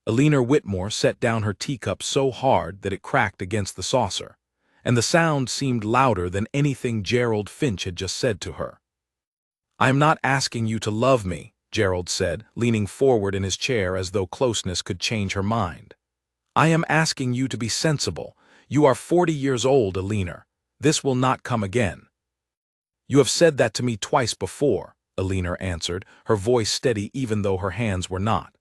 Eleanor Whitmore set down her teacup so hard that it cracked against the saucer, and the sound seemed louder than anything Gerald Finch had just said to her. "I am not asking you to love me," Gerald said, leaning forward in his chair as though closeness could change her mind. "I am asking you to be sensible. You are 40 years old, Eleanor. This will not come again." "You have said that to me twice before," Eleanor answered, her voice steady even though her hands were not.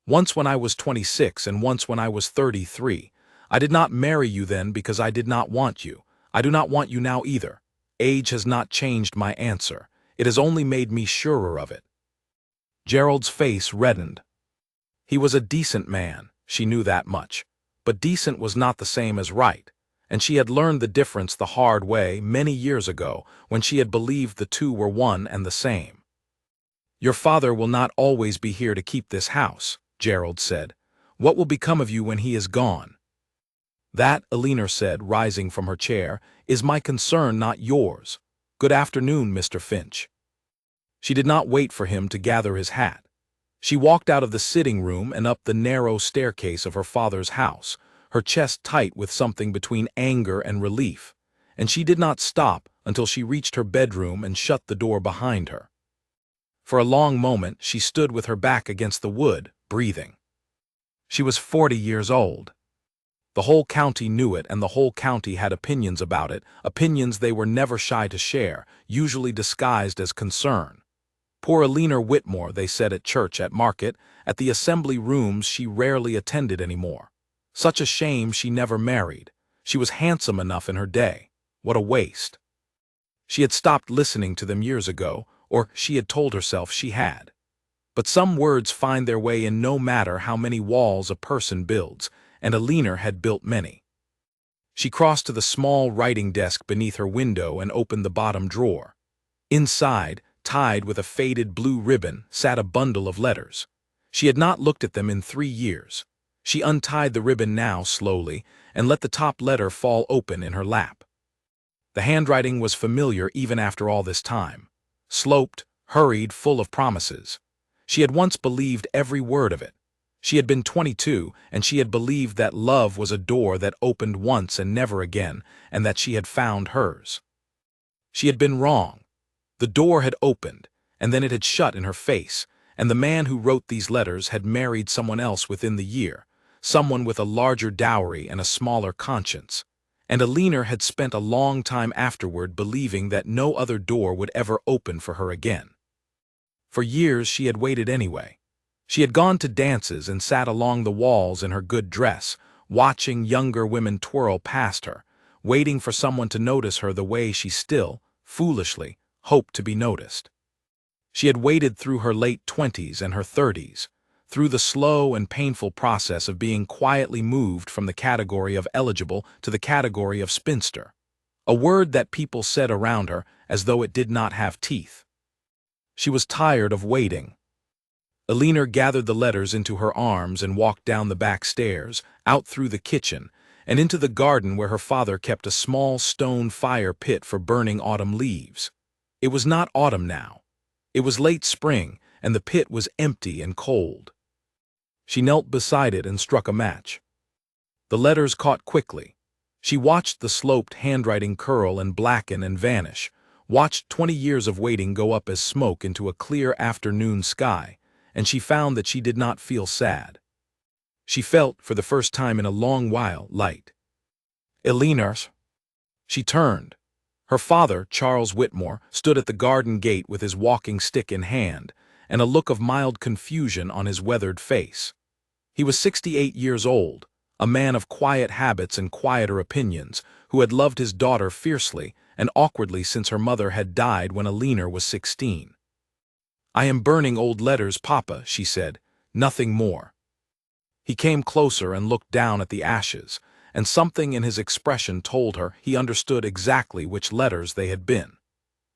"Once when I was 26 and once when I was 33. I did not marry you then because I did not want you. I do not want you now either. Age has not changed my answer. It has only made me surer of it." Gerald's face reddened. He was a decent man, she knew that much, but decent was not the same as right, and she had learned the difference the hard way many years ago when she had believed the two were one and the same. "Your father will not always be here to keep this house," Gerald said. "What will become of you when he is gone?" "That," Eleanor said, rising from her chair, "is my concern, not yours. Good afternoon, Mr. Finch." She did not wait for him to gather his hat. She walked out of the sitting room and up the narrow staircase of her father's house, her chest tight with something between anger and relief, and she did not stop until she reached her bedroom and shut the door behind her. For a long moment she stood with her back against the wood, breathing. She was 40 years old. The whole county knew it, and the whole county had opinions about it, opinions they were never shy to share, usually disguised as concern. Poor Eleanor Whitmore, they said at church, at market, at the assembly rooms she rarely attended anymore. Such a shame she never married. She was handsome enough in her day. What a waste. She had stopped listening to them years ago, or she had told herself she had. But some words find their way in no matter how many walls a person builds, and Eleanor had built many. She crossed to the small writing desk beneath her window and opened the bottom drawer. Inside, tied with a faded blue ribbon, sat a bundle of letters. She had not looked at them in 3 years. She untied the ribbon now slowly and let the top letter fall open in her lap. The handwriting was familiar even after all this time. Sloped, hurried, full of promises. She had once believed every word of it. She had been 22, and she had believed that love was a door that opened once and never again, and that she had found hers. She had been wrong. The door had opened, and then it had shut in her face, and the man who wrote these letters had married someone else within the year, someone with a larger dowry and a smaller conscience. And Eleanor had spent a long time afterward believing that no other door would ever open for her again. For years she had waited anyway. She had gone to dances and sat along the walls in her good dress, watching younger women twirl past her, waiting for someone to notice her the way she still, foolishly, hoped to be noticed. She had waited through her late 20s and her 30s, through the slow and painful process of being quietly moved from the category of eligible to the category of spinster, a word that people said around her as though it did not have teeth. She was tired of waiting. Eleanor gathered the letters into her arms and walked down the back stairs, out through the kitchen, and into the garden where her father kept a small stone fire pit for burning autumn leaves. It was not autumn now. It was late spring, and the pit was empty and cold. She knelt beside it and struck a match. The letters caught quickly. She watched the sloped handwriting curl and blacken and vanish, watched 20 years of waiting go up as smoke into a clear afternoon sky, and she found that she did not feel sad. She felt, for the first time in a long while, light. "Eleanor." She turned. Her father, Charles Whitmore, stood at the garden gate with his walking stick in hand, and a look of mild confusion on his weathered face. He was 68 years old, a man of quiet habits and quieter opinions, who had loved his daughter fiercely and awkwardly since her mother had died when Eleanor was 16. "I am burning old letters, Papa," she said, "nothing more." He came closer and looked down at the ashes, and something in his expression told her he understood exactly which letters they had been.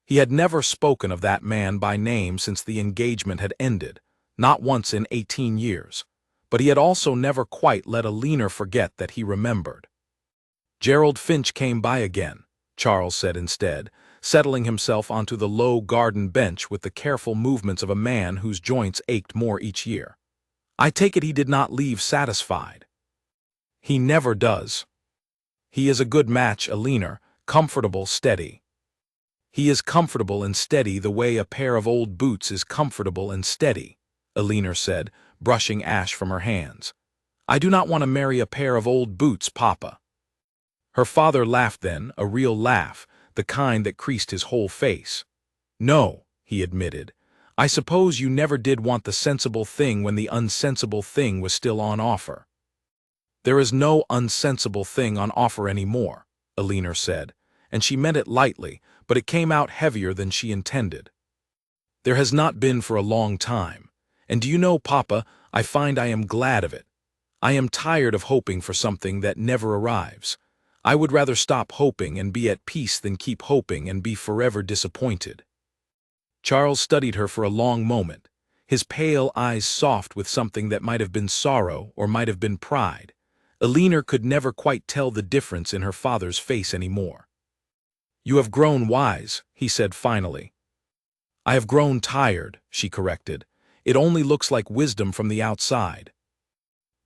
He had never spoken of that man by name since the engagement had ended, not once in 18 years, but he had also never quite let Eleanor forget that he remembered. "Gerald Finch came by again," Charles said instead, settling himself onto the low garden bench with the careful movements of a man whose joints ached more each year. I take it he did not leave satisfied. He never does. He is a good match, Alina, comfortable, steady. He is comfortable and steady the way a pair of old boots is comfortable and steady, Alina said, brushing ash from her hands. I do not want to marry a pair of old boots, Papa. Her father laughed then, a real laugh, the kind that creased his whole face. No, he admitted. I suppose you never did want the sensible thing when the unsensible thing was still on offer. There is no unsensible thing on offer any more, Alina said, and she meant it lightly, but it came out heavier than she intended. There has not been for a long time, and do you know, Papa, I find I am glad of it. I am tired of hoping for something that never arrives. I would rather stop hoping and be at peace than keep hoping and be forever disappointed. Charles studied her for a long moment, his pale eyes soft with something that might have been sorrow or might have been pride. Alina could never quite tell the difference in her father's face anymore. You have grown wise, he said finally. I have grown tired, she corrected. It only looks like wisdom from the outside.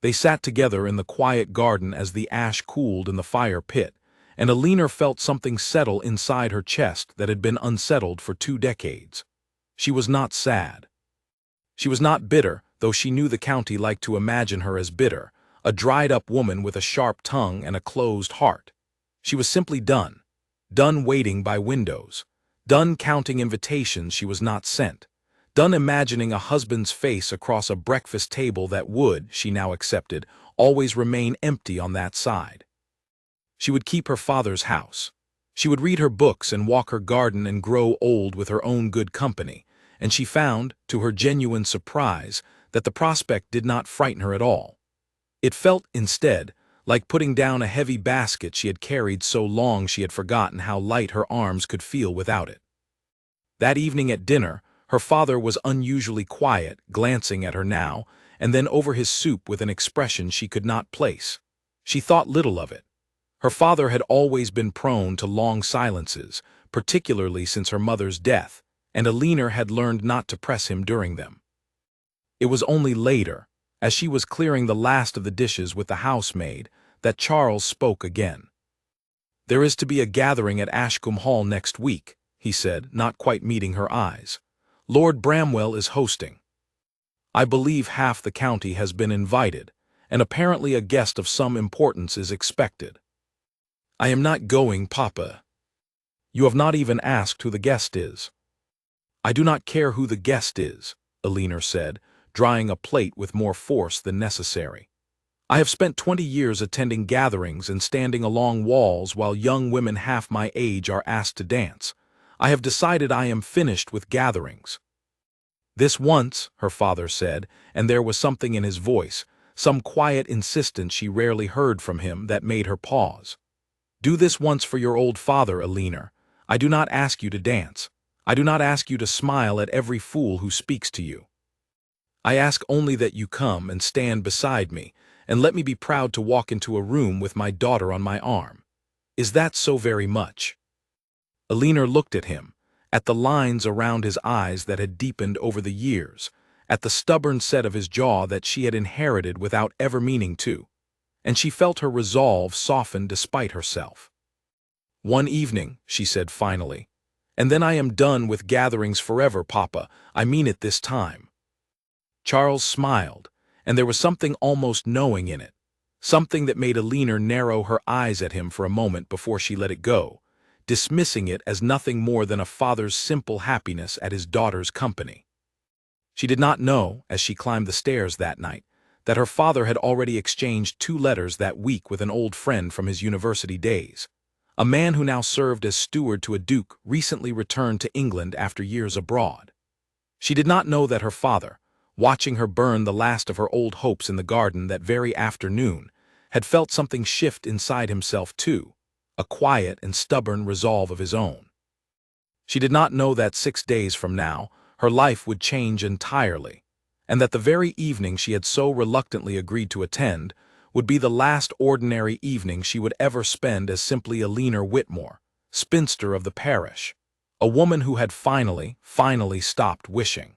They sat together in the quiet garden as the ash cooled in the fire pit, and Alina felt something settle inside her chest that had been unsettled for 2 decades. She was not sad. She was not bitter, though she knew the county liked to imagine her as bitter, a dried-up woman with a sharp tongue and a closed heart. She was simply done. Done waiting by windows. Done counting invitations she was not sent. Done imagining a husband's face across a breakfast table that would, she now accepted, always remain empty on that side. She would keep her father's house. She would read her books and walk her garden and grow old with her own good company, and she found, to her genuine surprise, that the prospect did not frighten her at all. It felt, instead, like putting down a heavy basket she had carried so long she had forgotten how light her arms could feel without it. That evening at dinner, her father was unusually quiet, glancing at her now, and then over his soup with an expression she could not place. She thought little of it. Her father had always been prone to long silences, particularly since her mother's death, and Alina had learned not to press him during them. It was only later, as she was clearing the last of the dishes with the housemaid, that Charles spoke again. There is to be a gathering at Ashcombe Hall next week, he said, not quite meeting her eyes. Lord Bramwell is hosting. I believe half the county has been invited, and apparently a guest of some importance is expected. I am not going, Papa. You have not even asked who the guest is. I do not care who the guest is, Alina said, drying a plate with more force than necessary. I have spent 20 years attending gatherings and standing along walls while young women half my age are asked to dance. I have decided I am finished with gatherings. This once, her father said, and there was something in his voice, some quiet insistence she rarely heard from him that made her pause. Do this once for your old father, Alina. I do not ask you to dance. I do not ask you to smile at every fool who speaks to you. I ask only that you come and stand beside me, and let me be proud to walk into a room with my daughter on my arm. Is that so very much? Alina looked at him, at the lines around his eyes that had deepened over the years, at the stubborn set of his jaw that she had inherited without ever meaning to, and she felt her resolve soften despite herself. One evening, she said finally, and then I am done with gatherings forever, Papa. I mean it this time. Charles smiled, and there was something almost knowing in it, something that made Alina narrow her eyes at him for a moment before she let it go, dismissing it as nothing more than a father's simple happiness at his daughter's company. She did not know, as she climbed the stairs that night, that her father had already exchanged 2 letters that week with an old friend from his university days, a man who now served as steward to a duke recently returned to England after years abroad. She did not know that her father, watching her burn the last of her old hopes in the garden that very afternoon, had felt something shift inside himself too, a quiet and stubborn resolve of his own. She did not know that 6 days from now, her life would change entirely, and that the very evening she had so reluctantly agreed to attend would be the last ordinary evening she would ever spend as simply Alina Whitmore, spinster of the parish, a woman who had finally stopped wishing.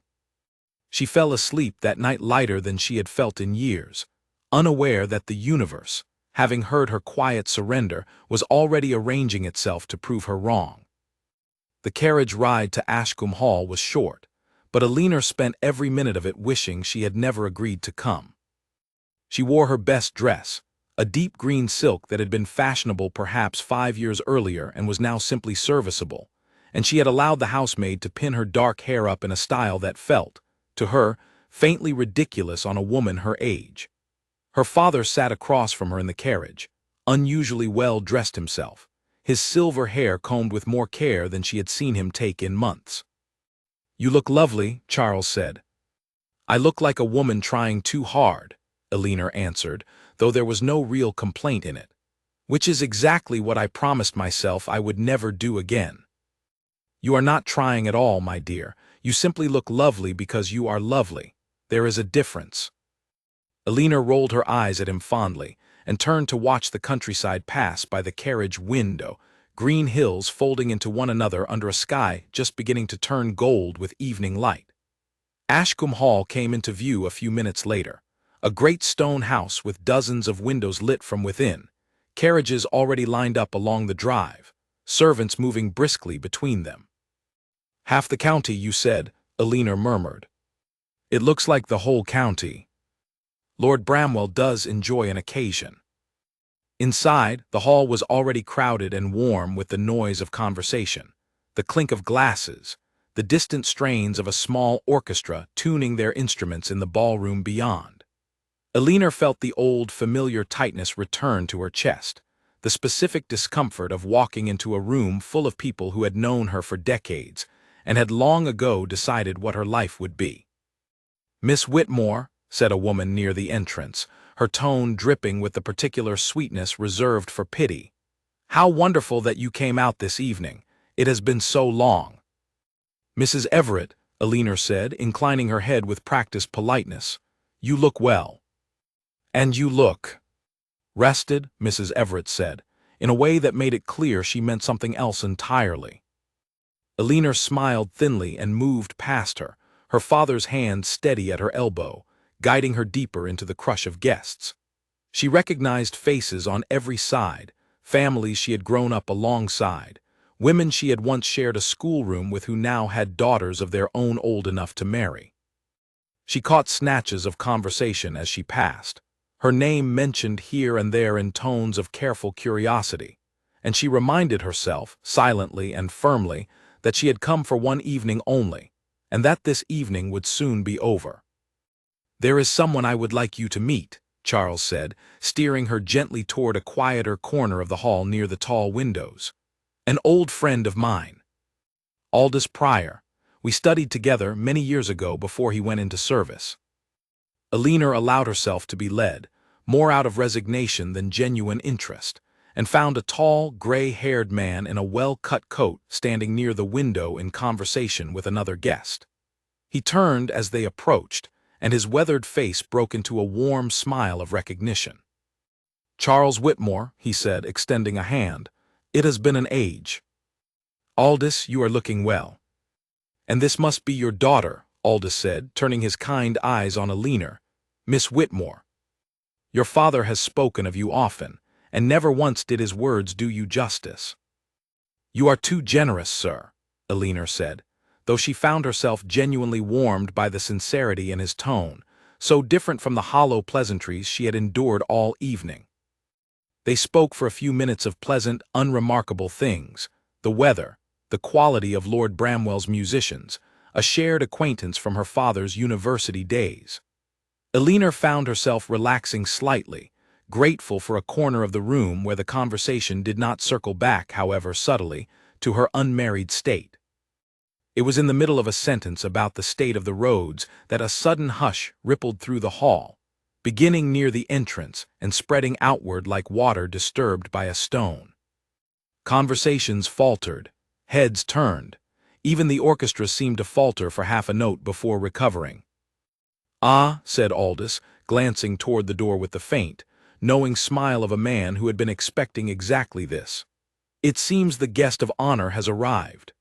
She fell asleep that night lighter than she had felt in years, unaware that the universe, having heard her quiet surrender, was already arranging itself to prove her wrong. The carriage ride to Ashcombe Hall was short, but Alina spent every minute of it wishing she had never agreed to come. She wore her best dress, a deep green silk that had been fashionable perhaps 5 years earlier and was now simply serviceable, and she had allowed the housemaid to pin her dark hair up in a style that felt, to her, faintly ridiculous on a woman her age. Her father sat across from her in the carriage, unusually well dressed himself, his silver hair combed with more care than she had seen him take in months. "You look lovely," Charles said. "I look like a woman trying too hard," Alina answered, though there was no real complaint in it. "Which is exactly what I promised myself I would never do again." "You are not trying at all, my dear. You simply look lovely because you are lovely. There is a difference." Alina rolled her eyes at him fondly, and turned to watch the countryside pass by the carriage window, green hills folding into one another under a sky just beginning to turn gold with evening light. Ashcombe Hall came into view a few minutes later, a great stone house with dozens of windows lit from within, carriages already lined up along the drive, servants moving briskly between them. "Half the county, you said," Alina murmured. "It looks like the whole county. Lord Bramwell does enjoy an occasion." Inside, the hall was already crowded and warm with the noise of conversation, the clink of glasses, the distant strains of a small orchestra tuning their instruments in the ballroom beyond. Alina felt the old, familiar tightness return to her chest, the specific discomfort of walking into a room full of people who had known her for decades and had long ago decided what her life would be. "Miss Whitmore," said a woman near the entrance, her tone dripping with the particular sweetness reserved for pity. "How wonderful that you came out this evening. It has been so long." "Mrs. Everett," Alina said, inclining her head with practiced politeness, "you look well." "And you look rested," Mrs. Everett said, in a way that made it clear she meant something else entirely. Alina smiled thinly and moved past her, her father's hand steady at her elbow, guiding her deeper into the crush of guests. She recognized faces on every side, families she had grown up alongside, women she had once shared a schoolroom with who now had daughters of their own old enough to marry. She caught snatches of conversation as she passed, her name mentioned here and there in tones of careful curiosity, and she reminded herself, silently and firmly, that she had come for one evening only, and that this evening would soon be over. "There is someone I would like you to meet," Charles said, steering her gently toward a quieter corner of the hall near the tall windows. "An old friend of mine. Aldous Pryor. We studied together many years ago before he went into service." Alina allowed herself to be led, more out of resignation than genuine interest, and found a tall, gray-haired man in a well-cut coat standing near the window in conversation with another guest. He turned as they approached, and his weathered face broke into a warm smile of recognition. "Charles Whitmore," he said, extending a hand. "It has been an age." "Aldous, you are looking well." "And this must be your daughter," Aldous said, turning his kind eyes on Alina. "Miss Whitmore. Your father has spoken of you often, and never once did his words do you justice." "You are too generous, sir," Alina said, though she found herself genuinely warmed by the sincerity in his tone, so different from the hollow pleasantries she had endured all evening. They spoke for a few minutes of pleasant, unremarkable things, the weather, the quality of Lord Bramwell's musicians, a shared acquaintance from her father's university days. Alina found herself relaxing slightly, grateful for a corner of the room where the conversation did not circle back, however subtly, to her unmarried state. It was in the middle of a sentence about the state of the roads that a sudden hush rippled through the hall, beginning near the entrance and spreading outward like water disturbed by a stone. Conversations faltered, heads turned, even the orchestra seemed to falter for half a note before recovering. "Ah," said Aldous, glancing toward the door with the faint, knowing smile of a man who had been expecting exactly this. "It seems the guest of honor has arrived."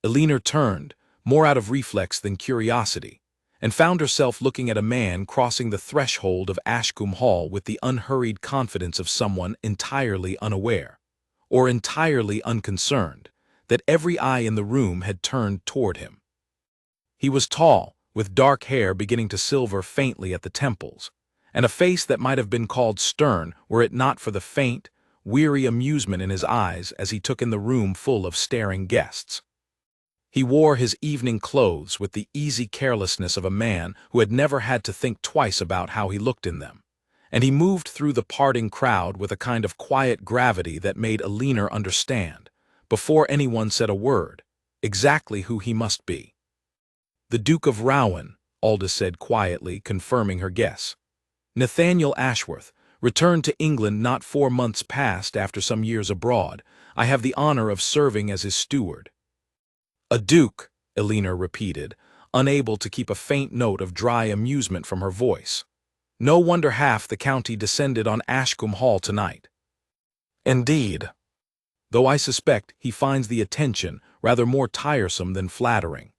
Alina turned, more out of reflex than curiosity, and found herself looking at a man crossing the threshold of Ashcombe Hall with the unhurried confidence of someone entirely unaware, or entirely unconcerned, that every eye in the room had turned toward him. He was tall, with dark hair beginning to silver faintly at the temples, and a face that might have been called stern were it not for the faint, weary amusement in his eyes as he took in the room full of staring guests. He wore his evening clothes with the easy carelessness of a man who had never had to think twice about how he looked in them, and he moved through the parting crowd with a kind of quiet gravity that made Elinor understand, before anyone said a word, exactly who he must be. "The Duke of Rowan," Aldous said quietly, confirming her guess. "Nathaniel Ashworth, returned to England not 4 months past after some years abroad. I have the honor of serving as his steward." "A duke," Elinor repeated, unable to keep a faint note of dry amusement from her voice. "No wonder half the county descended on Ashcombe Hall tonight." "Indeed. Though I suspect he finds the attention rather more tiresome than flattering."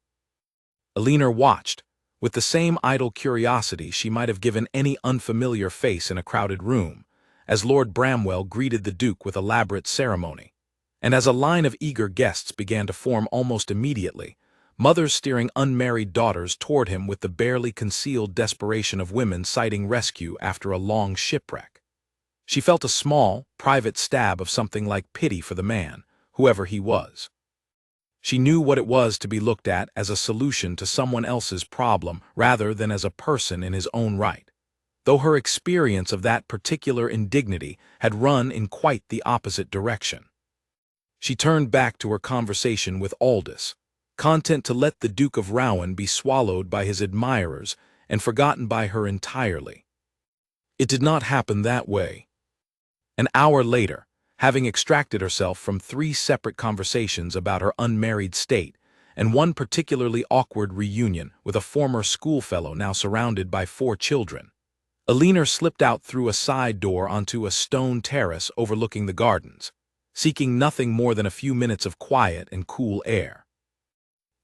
Elinor watched, with the same idle curiosity she might have given any unfamiliar face in a crowded room, as Lord Bramwell greeted the Duke with elaborate ceremony, and as a line of eager guests began to form almost immediately, mothers steering unmarried daughters toward him with the barely concealed desperation of women sighting rescue after a long shipwreck. She felt a small, private stab of something like pity for the man, whoever he was. She knew what it was to be looked at as a solution to someone else's problem rather than as a person in his own right, though her experience of that particular indignity had run in quite the opposite direction. She turned back to her conversation with Aldous, content to let the Duke of Rowan be swallowed by his admirers and forgotten by her entirely. It did not happen that way. An hour later, having extracted herself from 3 separate conversations about her unmarried state and one particularly awkward reunion with a former schoolfellow now surrounded by 4 children, Elinor slipped out through a side door onto a stone terrace overlooking the gardens, seeking nothing more than a few minutes of quiet and cool air.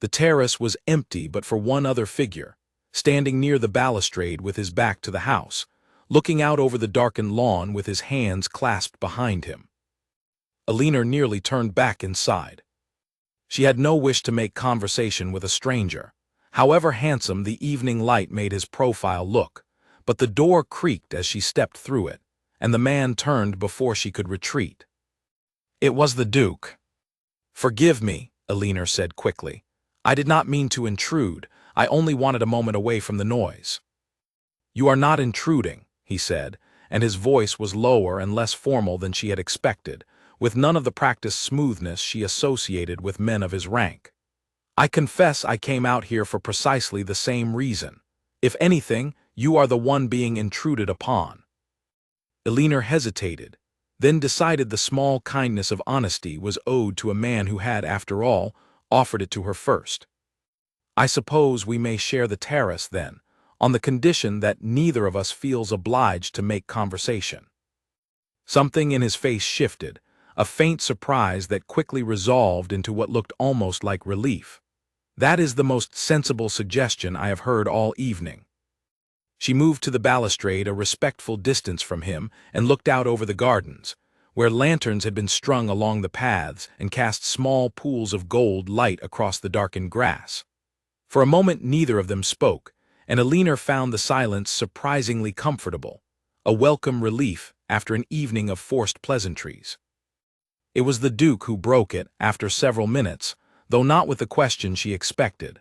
The terrace was empty but for one other figure, standing near the balustrade with his back to the house, looking out over the darkened lawn with his hands clasped behind him. Elinor nearly turned back inside. She had no wish to make conversation with a stranger, however handsome the evening light made his profile look, but the door creaked as she stepped through it, and the man turned before she could retreat. It was the Duke. "Forgive me," Elinor said quickly. "I did not mean to intrude. I only wanted a moment away from the noise." "You are not intruding," he said, and his voice was lower and less formal than she had expected, with none of the practiced smoothness she associated with men of his rank. "I confess I came out here for precisely the same reason. If anything, you are the one being intruded upon." Elinor hesitated, then decided the small kindness of honesty was owed to a man who had, after all, offered it to her first. "I suppose we may share the terrace, then, on the condition that neither of us feels obliged to make conversation." Something in his face shifted, a faint surprise that quickly resolved into what looked almost like relief. "That is the most sensible suggestion I have heard all evening." She moved to the balustrade a respectful distance from him and looked out over the gardens, where lanterns had been strung along the paths and cast small pools of gold light across the darkened grass. For a moment neither of them spoke, and Elinor found the silence surprisingly comfortable, a welcome relief after an evening of forced pleasantries. It was the Duke who broke it after several minutes, though not with the question she expected.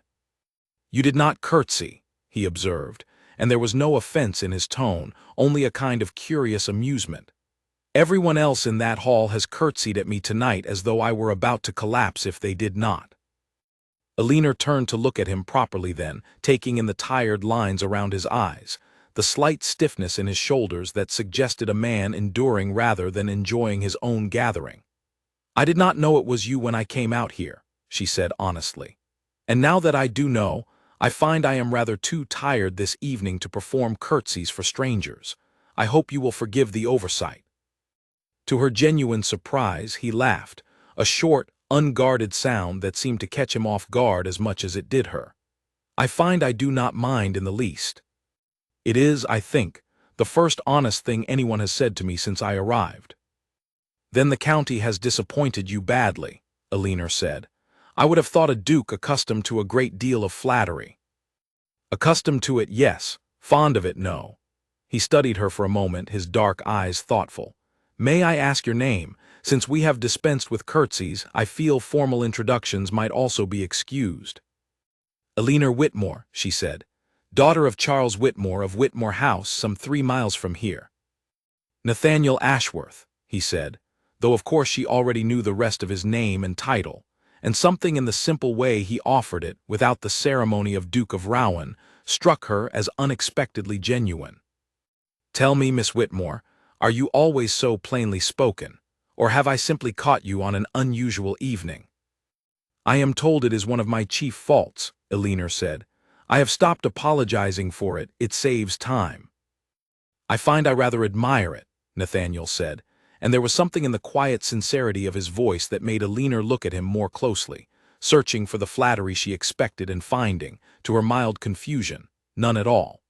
"You did not curtsy," he observed, and there was no offense in his tone, only a kind of curious amusement. "Everyone else in that hall has curtsied at me tonight as though I were about to collapse if they did not." Elinor turned to look at him properly then, taking in the tired lines around his eyes, the slight stiffness in his shoulders that suggested a man enduring rather than enjoying his own gathering. "I did not know it was you when I came out here," she said honestly. "And now that I do know, I find I am rather too tired this evening to perform curtsies for strangers. I hope you will forgive the oversight." To her genuine surprise, he laughed, a short, unguarded sound that seemed to catch him off guard as much as it did her. I find I do not mind in the least. It is, I think, the first honest thing anyone has said to me since I arrived. Then the county has disappointed you badly, Elinor said. I would have thought a duke accustomed to a great deal of flattery. Accustomed to it, yes. Fond of it, no. He studied her for a moment, his dark eyes thoughtful. May I ask your name? Since we have dispensed with curtsies, I feel formal introductions might also be excused. Elinor Whitmore, she said. Daughter of Charles Whitmore of Whitmore House, some 3 miles from here. Nathaniel Ashworth, he said, though of course she already knew the rest of his name and title, and something in the simple way he offered it, without the ceremony of Duke of Rowan, struck her as unexpectedly genuine. Tell me, Miss Whitmore, are you always so plainly spoken, or have I simply caught you on an unusual evening? I am told it is one of my chief faults, Elinor said. I have stopped apologizing for it, it saves time. I find I rather admire it, Nathaniel said, and there was something in the quiet sincerity of his voice that made Elinor look at him more closely, searching for the flattery she expected and finding, to her mild confusion, none at all.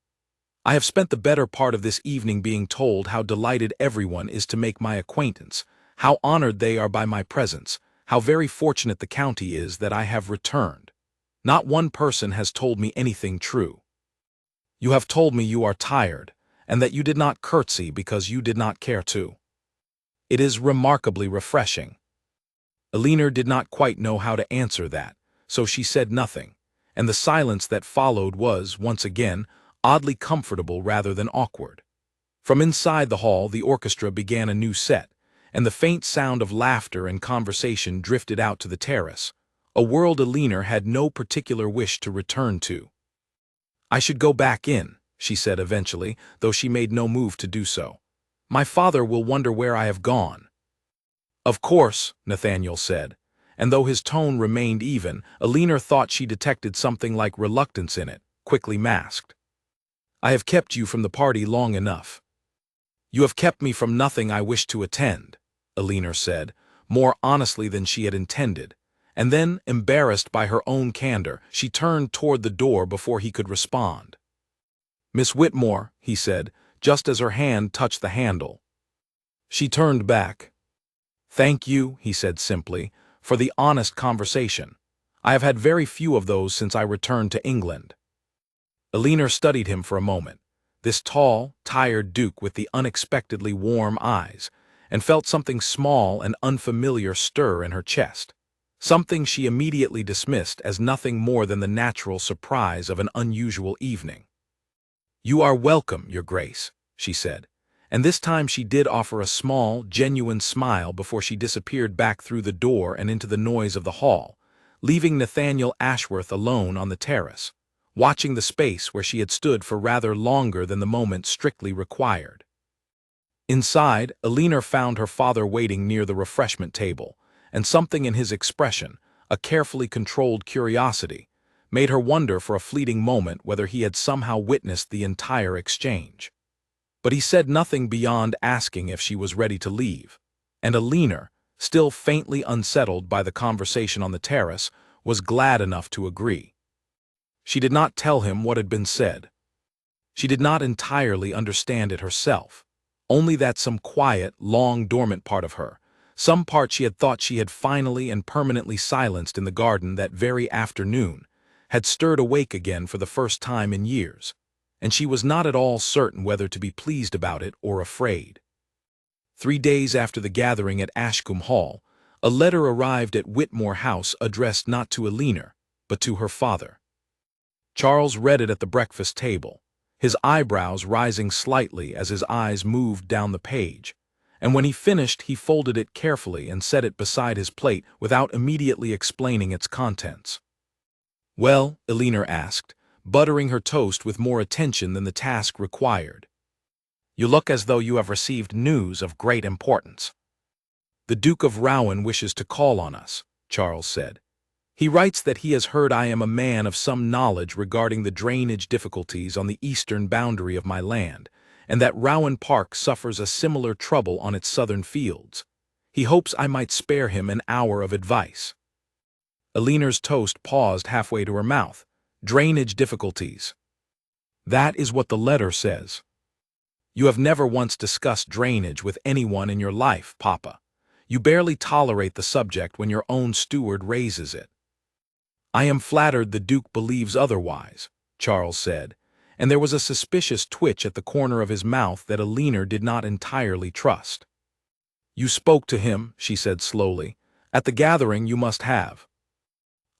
I have spent the better part of this evening being told how delighted everyone is to make my acquaintance, how honored they are by my presence, how very fortunate the county is that I have returned. Not one person has told me anything true. You have told me you are tired, and that you did not curtsy because you did not care to. It is remarkably refreshing. Elinor did not quite know how to answer that, so she said nothing, and the silence that followed was, once again, oddly comfortable rather than awkward. From inside the hall the orchestra began a new set, and the faint sound of laughter and conversation drifted out to the terrace, a world Elinor had no particular wish to return to. I should go back in, she said eventually, though she made no move to do so. My father will wonder where I have gone. Of course, Nathaniel said, and though his tone remained even, Elinor thought she detected something like reluctance in it, quickly masked. I have kept you from the party long enough. You have kept me from nothing I wish to attend, Elinor said, more honestly than she had intended, and then, embarrassed by her own candor, she turned toward the door before he could respond. Miss Whitmore, he said, just as her hand touched the handle. She turned back. Thank you, he said simply, for the honest conversation. I have had very few of those since I returned to England. Elinor studied him for a moment, this tall, tired duke with the unexpectedly warm eyes, and felt something small and unfamiliar stir in her chest, something she immediately dismissed as nothing more than the natural surprise of an unusual evening. You are welcome, Your Grace, she said, and this time she did offer a small, genuine smile before she disappeared back through the door and into the noise of the hall, leaving Nathaniel Ashworth alone on the terrace, watching the space where she had stood for rather longer than the moment strictly required. Inside, Elinor found her father waiting near the refreshment table, and something in his expression, a carefully controlled curiosity, made her wonder for a fleeting moment whether he had somehow witnessed the entire exchange. But he said nothing beyond asking if she was ready to leave, and Elinor, still faintly unsettled by the conversation on the terrace, was glad enough to agree. She did not tell him what had been said. She did not entirely understand it herself, only that some quiet, long dormant part of her, some part she had thought she had finally and permanently silenced in the garden that very afternoon, had stirred awake again for the first time in years, and she was not at all certain whether to be pleased about it or afraid. 3 days after the gathering at Ashcombe Hall, a letter arrived at Whitmore House addressed not to Elinor, but to her father. Charles read it at the breakfast table, his eyebrows rising slightly as his eyes moved down the page, and when he finished he folded it carefully and set it beside his plate without immediately explaining its contents. Well, Elinor asked, buttering her toast with more attention than the task required. You look as though you have received news of great importance. The Duke of Rowan wishes to call on us, Charles said. He writes that he has heard I am a man of some knowledge regarding the drainage difficulties on the eastern boundary of my land, and that Rowan Park suffers a similar trouble on its southern fields. He hopes I might spare him an hour of advice. Elinor's toast paused halfway to her mouth, Drainage difficulties. That is what the letter says. You have never once discussed drainage with anyone in your life, Papa. You barely tolerate the subject when your own steward raises it. I am flattered the Duke believes otherwise, Charles said, and there was a suspicious twitch at the corner of his mouth that Alina did not entirely trust. You spoke to him, she said slowly. At the gathering you must have.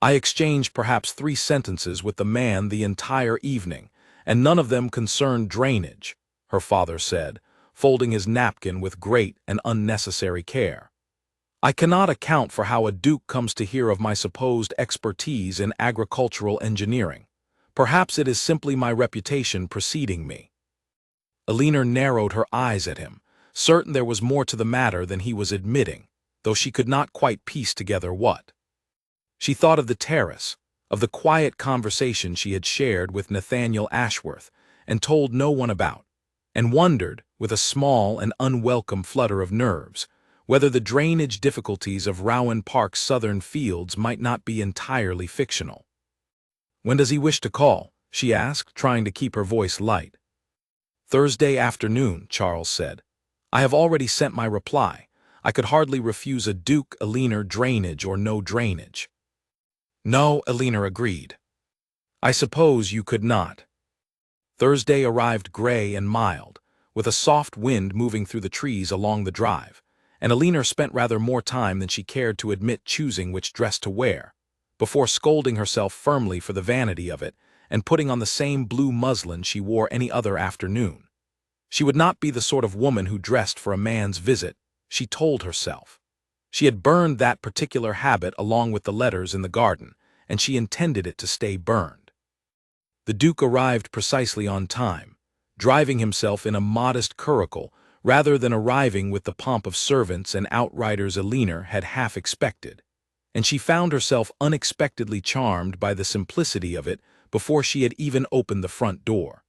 I exchanged perhaps 3 sentences with the man the entire evening, and none of them concerned drainage, her father said, folding his napkin with great and unnecessary care. I cannot account for how a duke comes to hear of my supposed expertise in agricultural engineering. Perhaps it is simply my reputation preceding me. Alina narrowed her eyes at him, certain there was more to the matter than he was admitting, though she could not quite piece together what. She thought of the terrace, of the quiet conversation she had shared with Nathaniel Ashworth and told no one about, and wondered, with a small and unwelcome flutter of nerves, whether the drainage difficulties of Rowan Park's southern fields might not be entirely fictional. When does he wish to call? She asked, trying to keep her voice light. Thursday afternoon, Charles said. I have already sent my reply. I could hardly refuse a Duke, Alina, drainage or no drainage. No, Alina agreed. I suppose you could not. Thursday arrived gray and mild, with a soft wind moving through the trees along the drive, and Alina spent rather more time than she cared to admit choosing which dress to wear, before scolding herself firmly for the vanity of it and putting on the same blue muslin she wore any other afternoon. She would not be the sort of woman who dressed for a man's visit, she told herself. She had burned that particular habit along with the letters in the garden, and she intended it to stay burned. The Duke arrived precisely on time, driving himself in a modest curricle rather than arriving with the pomp of servants and outriders Alina had half expected, and she found herself unexpectedly charmed by the simplicity of it before she had even opened the front door.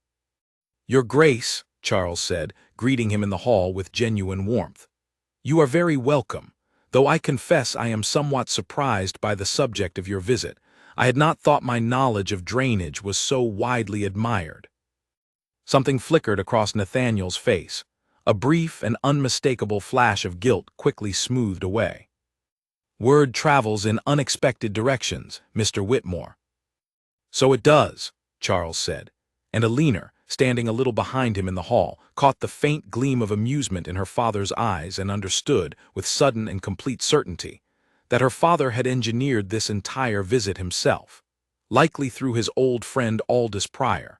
Your Grace, Charles said, greeting him in the hall with genuine warmth. You are very welcome, though I confess I am somewhat surprised by the subject of your visit. I had not thought my knowledge of drainage was so widely admired. Something flickered across Nathaniel's face. A brief and unmistakable flash of guilt quickly smoothed away. Word travels in unexpected directions, Mr. Whitmore. So it does, Charles said, and Alina, standing a little behind him in the hall, caught the faint gleam of amusement in her father's eyes and understood, with sudden and complete certainty, that her father had engineered this entire visit himself, likely through his old friend Aldous Pryor,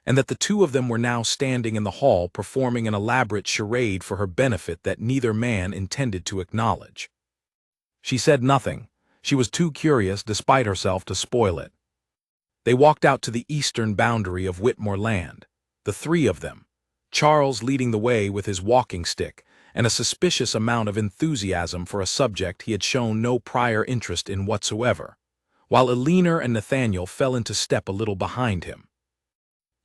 and that the two of them were now standing in the hall performing an elaborate charade for her benefit that neither man intended to acknowledge. She said nothing. She was too curious, despite herself, to spoil it. They walked out to the eastern boundary of Whitmore Land, the 3 of them, Charles leading the way with his walking stick and a suspicious amount of enthusiasm for a subject he had shown no prior interest in whatsoever, while Alina and Nathaniel fell into step a little behind him.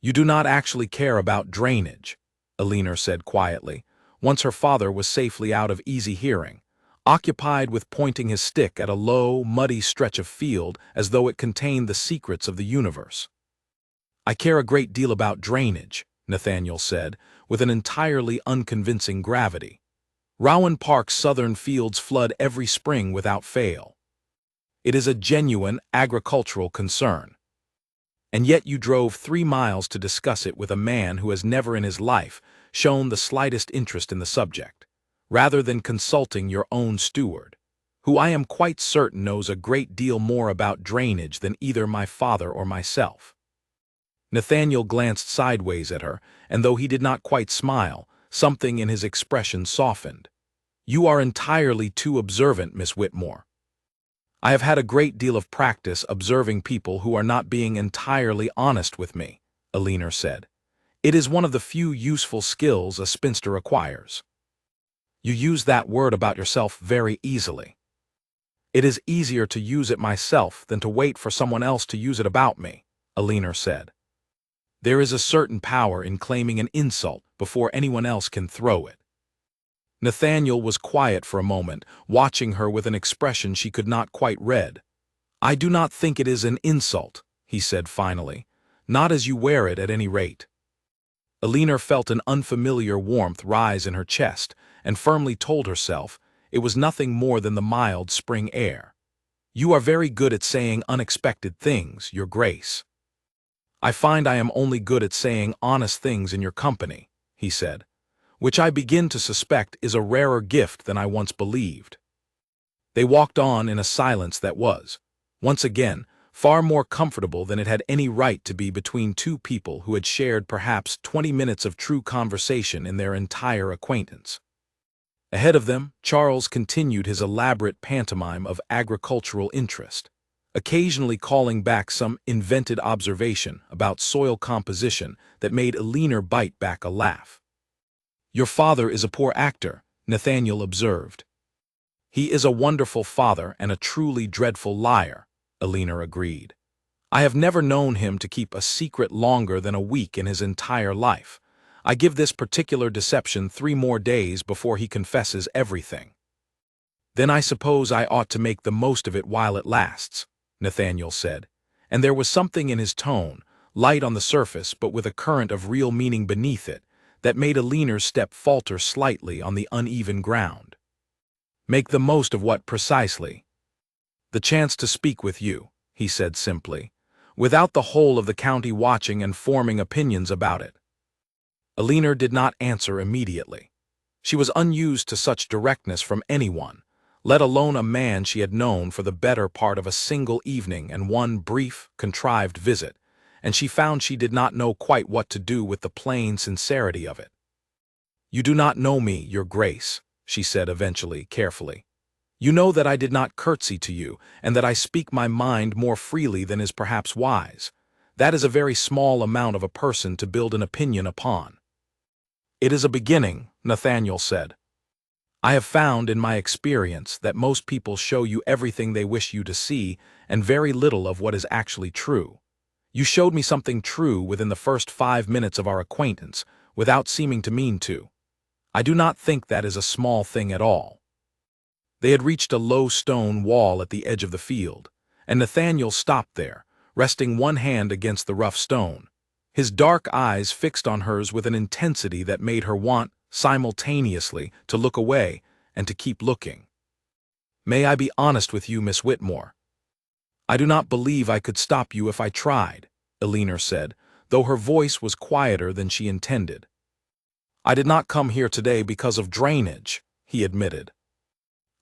You do not actually care about drainage, Alina said quietly, once her father was safely out of easy hearing, occupied with pointing his stick at a low, muddy stretch of field as though it contained the secrets of the universe. I care a great deal about drainage, Nathaniel said, with an entirely unconvincing gravity. Rowan Park's southern fields flood every spring without fail. It is a genuine agricultural concern. And yet you drove 3 miles to discuss it with a man who has never in his life shown the slightest interest in the subject, rather than consulting your own steward, who I am quite certain knows a great deal more about drainage than either my father or myself. Nathaniel glanced sideways at her, and though he did not quite smile, something in his expression softened. You are entirely too observant, Miss Whitmore. I have had a great deal of practice observing people who are not being entirely honest with me, Alina said. It is one of the few useful skills a spinster acquires. You use that word about yourself very easily. It is easier to use it myself than to wait for someone else to use it about me, Alina said. There is a certain power in claiming an insult before anyone else can throw it. Nathaniel was quiet for a moment, watching her with an expression she could not quite read. I do not think it is an insult, he said finally. Not as you wear it at any rate. Alina felt an unfamiliar warmth rise in her chest and firmly told herself it was nothing more than the mild spring air. You are very good at saying unexpected things, Your Grace. I find I am only good at saying honest things in your company, he said, which I begin to suspect is a rarer gift than I once believed. They walked on in a silence that was, once again, far more comfortable than it had any right to be between two people who had shared perhaps 20 minutes of true conversation in their entire acquaintance. Ahead of them, Charles continued his elaborate pantomime of agricultural interest, occasionally calling back some invented observation about soil composition that made Alina bite back a laugh. Your father is a poor actor, Nathaniel observed. He is a wonderful father and a truly dreadful liar, Alina agreed. I have never known him to keep a secret longer than a week in his entire life. I give this particular deception 3 more days before he confesses everything. Then I suppose I ought to make the most of it while it lasts, Nathaniel said, and there was something in his tone, light on the surface but with a current of real meaning beneath it, that made Alina's step falter slightly on the uneven ground. Make the most of what precisely? The chance to speak with you, he said simply, without the whole of the county watching and forming opinions about it. Alina did not answer immediately. She was unused to such directness from anyone, let alone a man she had known for the better part of a single evening and one brief, contrived visit, and she found she did not know quite what to do with the plain sincerity of it. You do not know me, Your Grace, she said eventually, carefully. You know that I did not curtsy to you, and that I speak my mind more freely than is perhaps wise. That is a very small amount of a person to build an opinion upon. It is a beginning, Nathaniel said. I have found in my experience that most people show you everything they wish you to see and very little of what is actually true. You showed me something true within the first 5 minutes of our acquaintance, without seeming to mean to. I do not think that is a small thing at all. They had reached a low stone wall at the edge of the field, and Nathaniel stopped there, resting one hand against the rough stone, his dark eyes fixed on hers with an intensity that made her want, simultaneously, to look away and to keep looking. May I be honest with you, Miss Whitmore? I do not believe I could stop you if I tried, Alina said, though her voice was quieter than she intended. I did not come here today because of drainage, he admitted.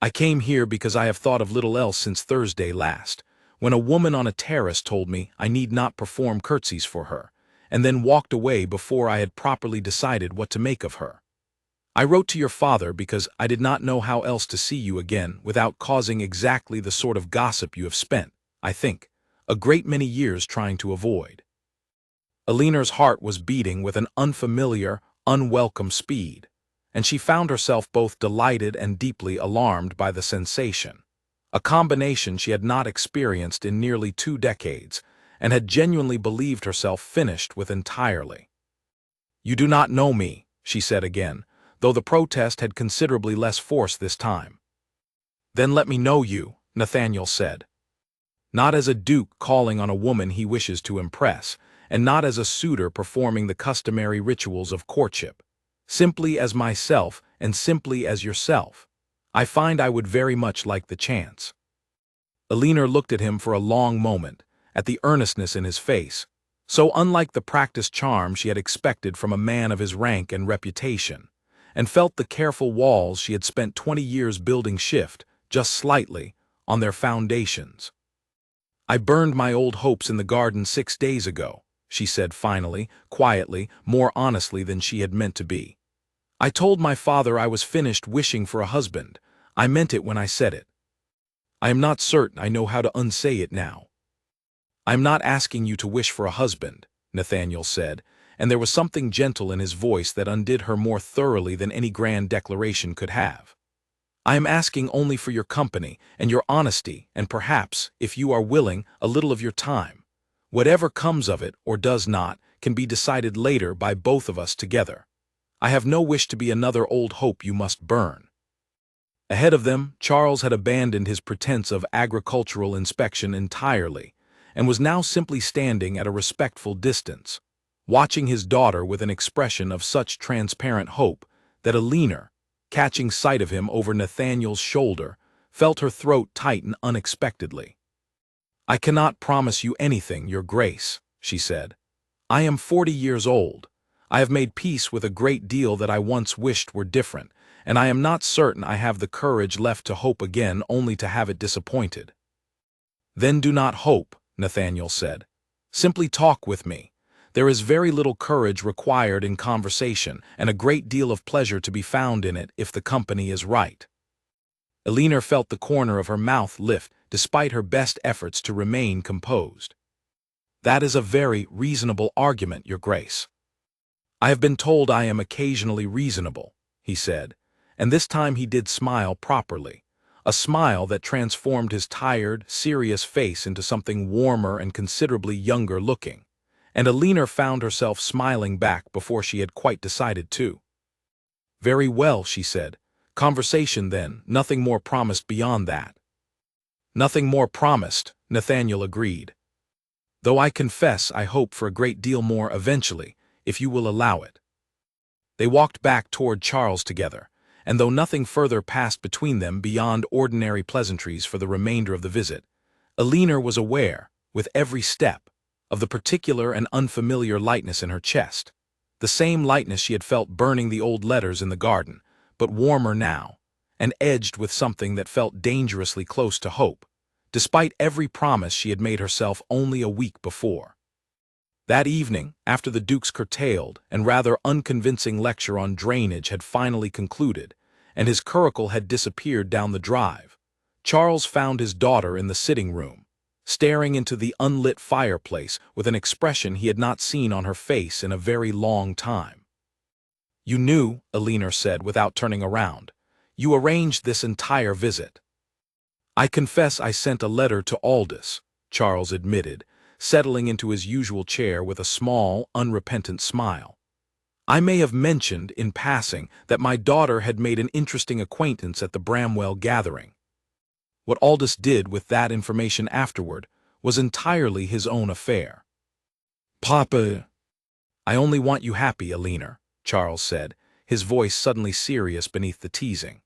I came here because I have thought of little else since Thursday last, when a woman on a terrace told me I need not perform curtsies for her, and then walked away before I had properly decided what to make of her. I wrote to your father because I did not know how else to see you again without causing exactly the sort of gossip you have spent, I think, a great many years trying to avoid. Alina's heart was beating with an unfamiliar, unwelcome speed, and she found herself both delighted and deeply alarmed by the sensation, a combination she had not experienced in nearly 2 decades, and had genuinely believed herself finished with entirely. You do not know me, she said again, though the protest had considerably less force this time. Then let me know you, Nathaniel said. Not as a duke calling on a woman he wishes to impress, and not as a suitor performing the customary rituals of courtship. Simply as myself and simply as yourself. I find I would very much like the chance. Alina looked at him for a long moment, at the earnestness in his face, so unlike the practiced charm she had expected from a man of his rank and reputation, and felt the careful walls she had spent 20 years building shift, just slightly, on their foundations. I burned my old hopes in the garden 6 days ago, she said finally, quietly, more honestly than she had meant to be. I told my father I was finished wishing for a husband. I meant it when I said it. I am not certain I know how to unsay it now. I am not asking you to wish for a husband, Nathaniel said, and there was something gentle in his voice that undid her more thoroughly than any grand declaration could have. I am asking only for your company and your honesty and perhaps, if you are willing, a little of your time. Whatever comes of it or does not can be decided later by both of us together. I have no wish to be another old hope you must burn. Ahead of them, Charles had abandoned his pretense of agricultural inspection entirely, and was now simply standing at a respectful distance, watching his daughter with an expression of such transparent hope that Alina, catching sight of him over Nathaniel's shoulder, felt her throat tighten unexpectedly. "I cannot promise you anything, Your Grace," she said. "I am 40 years old. I have made peace with a great deal that I once wished were different, and I am not certain I have the courage left to hope again only to have it disappointed." "Then do not hope," Nathaniel said. "Simply talk with me. There is very little courage required in conversation, and a great deal of pleasure to be found in it if the company is right." Alina felt the corner of her mouth lift despite her best efforts to remain composed. "That is a very reasonable argument, Your Grace." "I have been told I am occasionally reasonable," he said, and this time he did smile properly, a smile that transformed his tired, serious face into something warmer and considerably younger looking, and Alina found herself smiling back before she had quite decided to. "Very well," she said. "Conversation then, nothing more promised beyond that." "Nothing more promised," Nathaniel agreed. "Though I confess I hope for a great deal more eventually, if you will allow it." They walked back toward Charles together, and though nothing further passed between them beyond ordinary pleasantries for the remainder of the visit, Alina was aware, with every step, of the particular and unfamiliar lightness in her chest, the same lightness she had felt burning the old letters in the garden, but warmer now, and edged with something that felt dangerously close to hope, despite every promise she had made herself only a week before. That evening, after the Duke's curtailed and rather unconvincing lecture on drainage had finally concluded, and his curricle had disappeared down the drive, Charles found his daughter in the sitting room, staring into the unlit fireplace with an expression he had not seen on her face in a very long time. "You knew," Alina said without turning around. "You arranged this entire visit." "I confess I sent a letter to Aldous," Charles admitted, settling into his usual chair with a small, unrepentant smile. "I may have mentioned, in passing, that my daughter had made an interesting acquaintance at the Bramwell gathering. What Aldous did with that information afterward was entirely his own affair." "Papa—" "I only want you happy, Alina," Charles said, his voice suddenly serious beneath the teasing.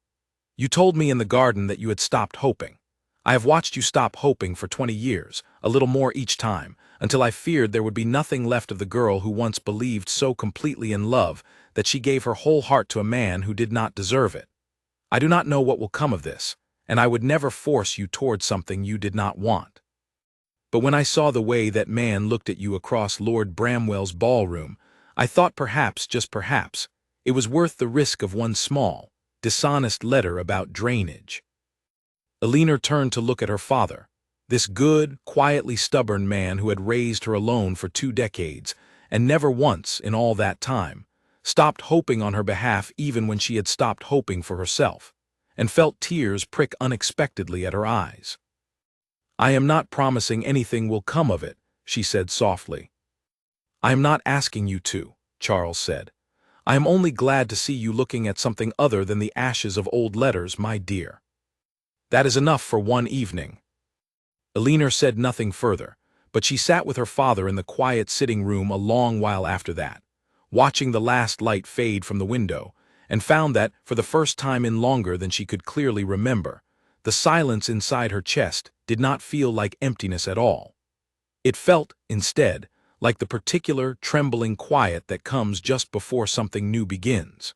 "You told me in the garden that you had stopped hoping. I have watched you stop hoping for 20 years, a little more each time, until I feared there would be nothing left of the girl who once believed so completely in love that she gave her whole heart to a man who did not deserve it. I do not know what will come of this, and I would never force you toward something you did not want. But when I saw the way that man looked at you across Lord Bramwell's ballroom, I thought perhaps, just perhaps, it was worth the risk of one small, dishonest letter about drainage." Alina turned to look at her father, this good, quietly stubborn man who had raised her alone for 2 decades, and never once, in all that time, stopped hoping on her behalf even when she had stopped hoping for herself, and felt tears prick unexpectedly at her eyes. "I am not promising anything will come of it," she said softly. "I am not asking you to," Charles said. "I am only glad to see you looking at something other than the ashes of old letters, my dear. That is enough for one evening." Alina said nothing further, but she sat with her father in the quiet sitting room a long while after that, watching the last light fade from the window, and found that, for the first time in longer than she could clearly remember, the silence inside her chest did not feel like emptiness at all. It felt, instead, like the particular, trembling quiet that comes just before something new begins.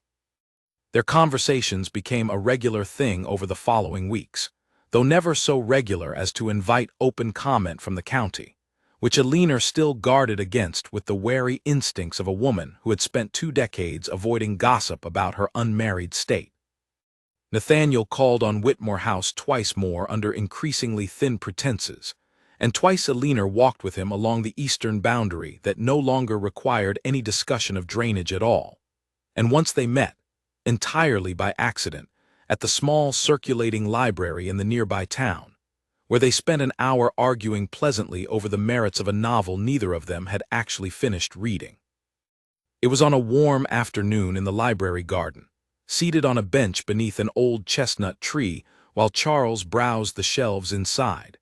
Their conversations became a regular thing over the following weeks, though never so regular as to invite open comment from the county, which Alina still guarded against with the wary instincts of a woman who had spent 2 decades avoiding gossip about her unmarried state. Nathaniel called on Whitmore House twice more under increasingly thin pretenses, and twice Alina walked with him along the eastern boundary that no longer required any discussion of drainage at all, and once they met, entirely by accident, at the small circulating library in the nearby town, where they spent an hour arguing pleasantly over the merits of a novel neither of them had actually finished reading. It was on a warm afternoon in the library garden, seated on a bench beneath an old chestnut tree while Charles browsed the shelves inside,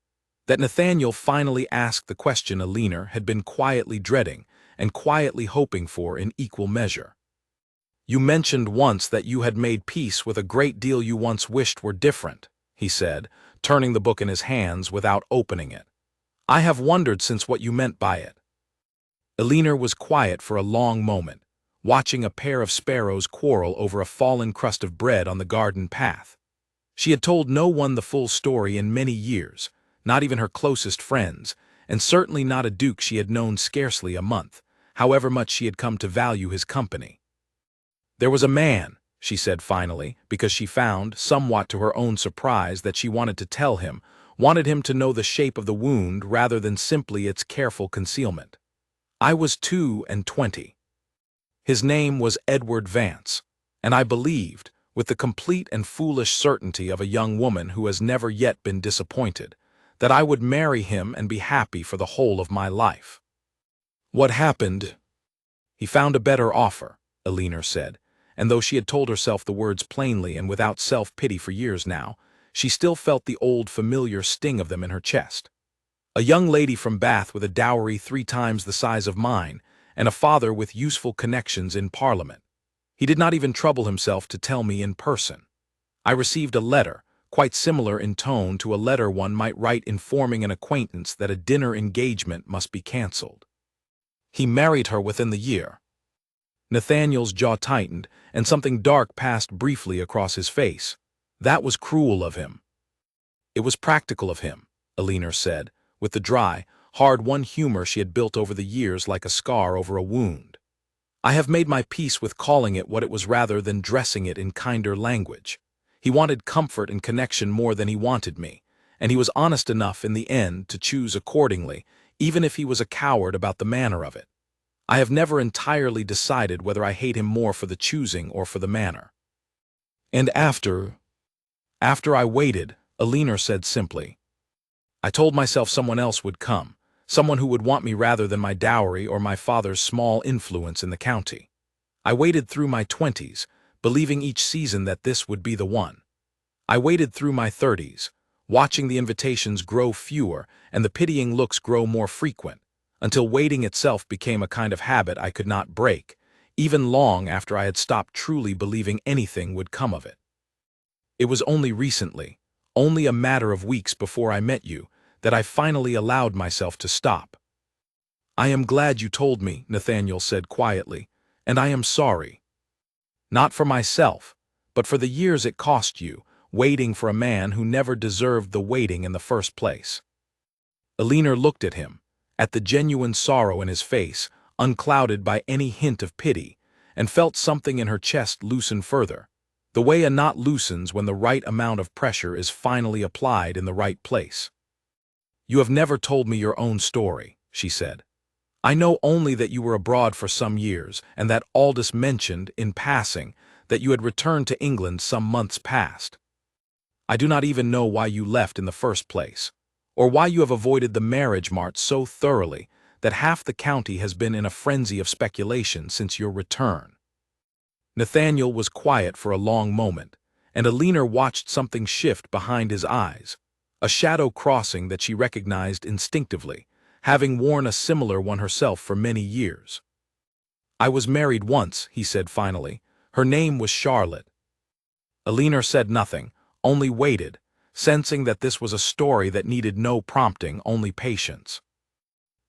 That Nathaniel finally asked the question Alina had been quietly dreading and quietly hoping for in equal measure. "You mentioned once that you had made peace with a great deal you once wished were different," he said, turning the book in his hands without opening it. "I have wondered since what you meant by it." Alina was quiet for a long moment, watching a pair of sparrows quarrel over a fallen crust of bread on the garden path. She had told no one the full story in many years, not even her closest friends, and certainly not a duke she had known scarcely a month, however much she had come to value his company. "There was a man," she said finally, because she found, somewhat to her own surprise, that she wanted to tell him, wanted him to know the shape of the wound rather than simply its careful concealment. "I was 22. His name was Edward Vance, and I believed, with the complete and foolish certainty of a young woman who has never yet been disappointed, that I would marry him and be happy for the whole of my life. What happened? He found a better offer," Alina said, and though she had told herself the words plainly and without self-pity for years now, she still felt the old familiar sting of them in her chest. "A young lady from Bath with a dowry 3 times the size of mine, and a father with useful connections in Parliament. He did not even trouble himself to tell me in person. I received a letter, quite similar in tone to a letter one might write informing an acquaintance that a dinner engagement must be cancelled. He married her within the year." Nathaniel's jaw tightened, and something dark passed briefly across his face. "That was cruel of him." "It was practical of him," Alina said, with the dry, hard-won humor she had built over the years like a scar over a wound. "I have made my peace with calling it what it was rather than dressing it in kinder language. He wanted comfort and connection more than he wanted me, and he was honest enough in the end to choose accordingly, even if he was a coward about the manner of it. I have never entirely decided whether I hate him more for the choosing or for the manner." "And after I waited," Alina said simply. "I told myself someone else would come, someone who would want me rather than my dowry or my father's small influence in the county. I waited through my 20s, believing each season that this would be the one. I waited through my 30s, watching the invitations grow fewer and the pitying looks grow more frequent, until waiting itself became a kind of habit I could not break, even long after I had stopped truly believing anything would come of it. It was only recently, only a matter of weeks before I met you, that I finally allowed myself to stop." "I am glad you told me," Nathaniel said quietly, "and I am sorry. Not for myself, but for the years it cost you, waiting for a man who never deserved the waiting in the first place." Alina looked at him, at the genuine sorrow in his face, unclouded by any hint of pity, and felt something in her chest loosen further, the way a knot loosens when the right amount of pressure is finally applied in the right place. "You have never told me your own story," she said. "I know only that you were abroad for some years, and that Aldous mentioned, in passing, that you had returned to England some months past. I do not even know why you left in the first place, or why you have avoided the marriage mart so thoroughly that half the county has been in a frenzy of speculation since your return." Nathaniel was quiet for a long moment, and Alina watched something shift behind his eyes, a shadow crossing that she recognized instinctively, having worn a similar one herself for many years. "I was married once," he said finally. "Her name was Charlotte." Alina said nothing, only waited, sensing that this was a story that needed no prompting, only patience.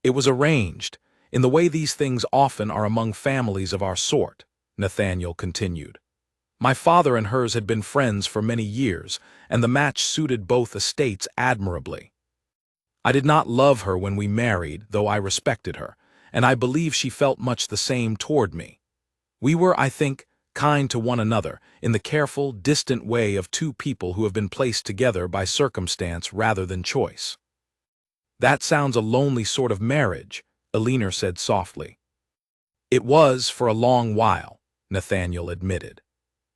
"It was arranged, in the way these things often are among families of our sort," Nathaniel continued. "My father and hers had been friends for many years, and the match suited both estates admirably. I did not love her when we married, though I respected her, and I believe she felt much the same toward me. We were, I think, kind to one another, in the careful, distant way of two people who have been placed together by circumstance rather than choice." "That sounds a lonely sort of marriage," Alina said softly. "It was for a long while," Nathaniel admitted.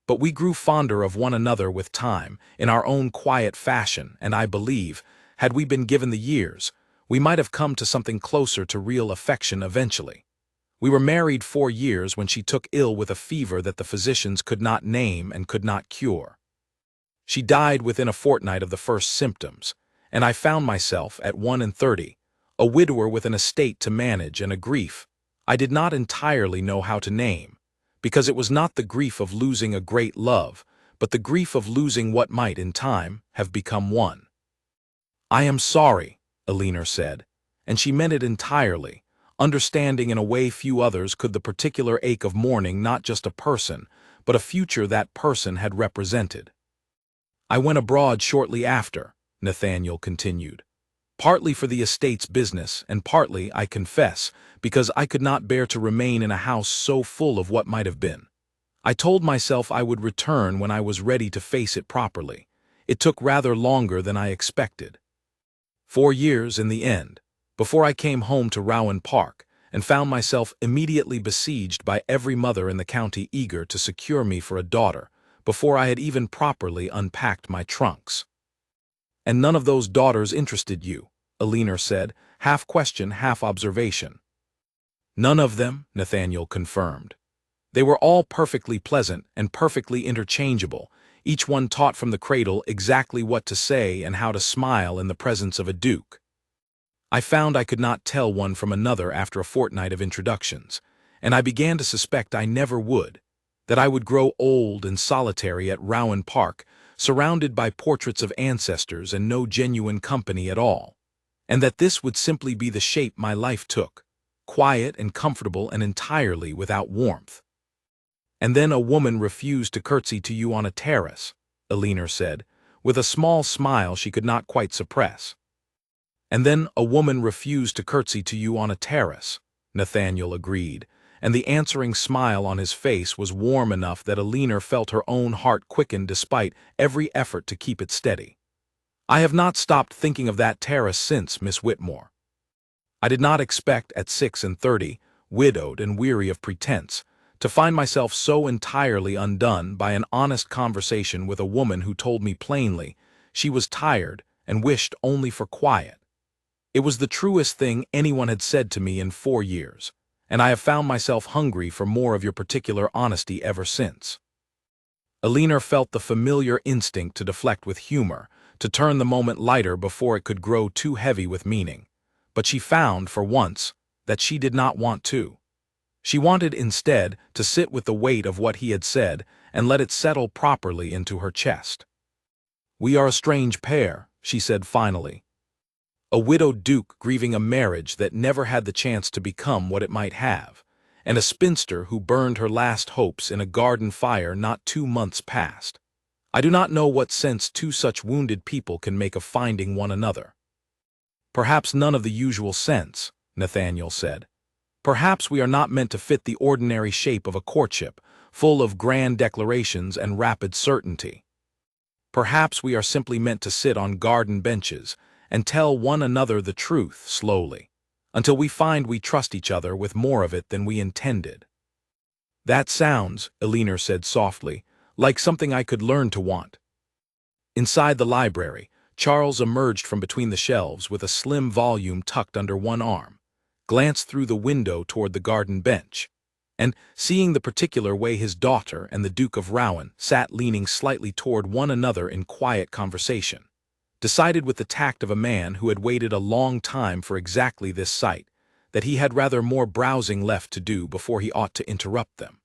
"But we grew fonder of one another with time, in our own quiet fashion, and I believe, had we been given the years, we might have come to something closer to real affection eventually. We were married 4 years when she took ill with a fever that the physicians could not name and could not cure. She died within a fortnight of the first symptoms, and I found myself, at 31, a widower with an estate to manage and a grief I did not entirely know how to name, because it was not the grief of losing a great love, but the grief of losing what might, in time, have become one. "I am sorry," Elinor said, and she meant it entirely, understanding in a way few others could the particular ache of mourning not just a person, but a future that person had represented. "I went abroad shortly after," Nathaniel continued, "partly for the estate's business, and partly, I confess, because I could not bear to remain in a house so full of what might have been. I told myself I would return when I was ready to face it properly. It took rather longer than I expected. 4 years in the end, before I came home to Rowan Park, and found myself immediately besieged by every mother in the county eager to secure me for a daughter, before I had even properly unpacked my trunks." "And none of those daughters interested you," Elinor said, half question, half observation. "None of them," Nathaniel confirmed. "They were all perfectly pleasant and perfectly interchangeable, each one taught from the cradle exactly what to say and how to smile in the presence of a duke. I found I could not tell one from another after a fortnight of introductions, and I began to suspect I never would, that I would grow old and solitary at Rowan Park, surrounded by portraits of ancestors and no genuine company at all, and that this would simply be the shape my life took, quiet and comfortable and entirely without warmth." "And then a woman refused to curtsy to you on a terrace," Elinor said, with a small smile she could not quite suppress. "And then a woman refused to curtsy to you on a terrace," Nathaniel agreed, and the answering smile on his face was warm enough that Elinor felt her own heart quicken despite every effort to keep it steady. "I have not stopped thinking of that terrace since, Miss Whitmore. I did not expect, at 36, widowed and weary of pretense, to find myself so entirely undone by an honest conversation with a woman who told me plainly she was tired and wished only for quiet. It was the truest thing anyone had said to me in 4 years, and I have found myself hungry for more of your particular honesty ever since." Elinor felt the familiar instinct to deflect with humor, to turn the moment lighter before it could grow too heavy with meaning, but she found, for once, that she did not want to. She wanted, instead, to sit with the weight of what he had said and let it settle properly into her chest. "We are a strange pair," she said finally. "A widowed duke grieving a marriage that never had the chance to become what it might have, and a spinster who burned her last hopes in a garden fire not 2 months past. I do not know what sense two such wounded people can make of finding one another." "Perhaps none of the usual sense," Nathaniel said. "Perhaps we are not meant to fit the ordinary shape of a courtship, full of grand declarations and rapid certainty. Perhaps we are simply meant to sit on garden benches and tell one another the truth slowly, until we find we trust each other with more of it than we intended." "That sounds," Elinor said softly, "like something I could learn to want." Inside the library, Charles emerged from between the shelves with a slim volume tucked under one arm, glanced through the window toward the garden bench, and, seeing the particular way his daughter and the Duke of Rowan sat leaning slightly toward one another in quiet conversation, decided with the tact of a man who had waited a long time for exactly this sight, that he had rather more browsing left to do before he ought to interrupt them.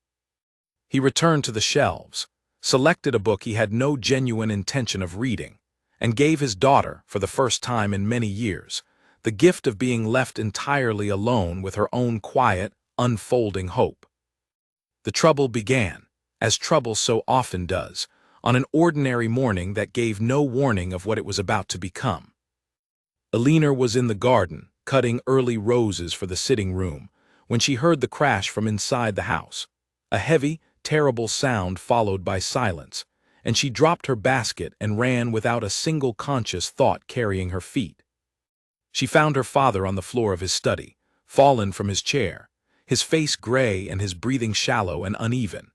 He returned to the shelves, selected a book he had no genuine intention of reading, and gave his daughter, for the first time in many years, the gift of being left entirely alone with her own quiet, unfolding hope. The trouble began, as trouble so often does, on an ordinary morning that gave no warning of what it was about to become. Elinor was in the garden, cutting early roses for the sitting room, when she heard the crash from inside the house, a heavy, terrible sound followed by silence, and she dropped her basket and ran without a single conscious thought carrying her feet. She found her father on the floor of his study, fallen from his chair, his face gray and his breathing shallow and uneven.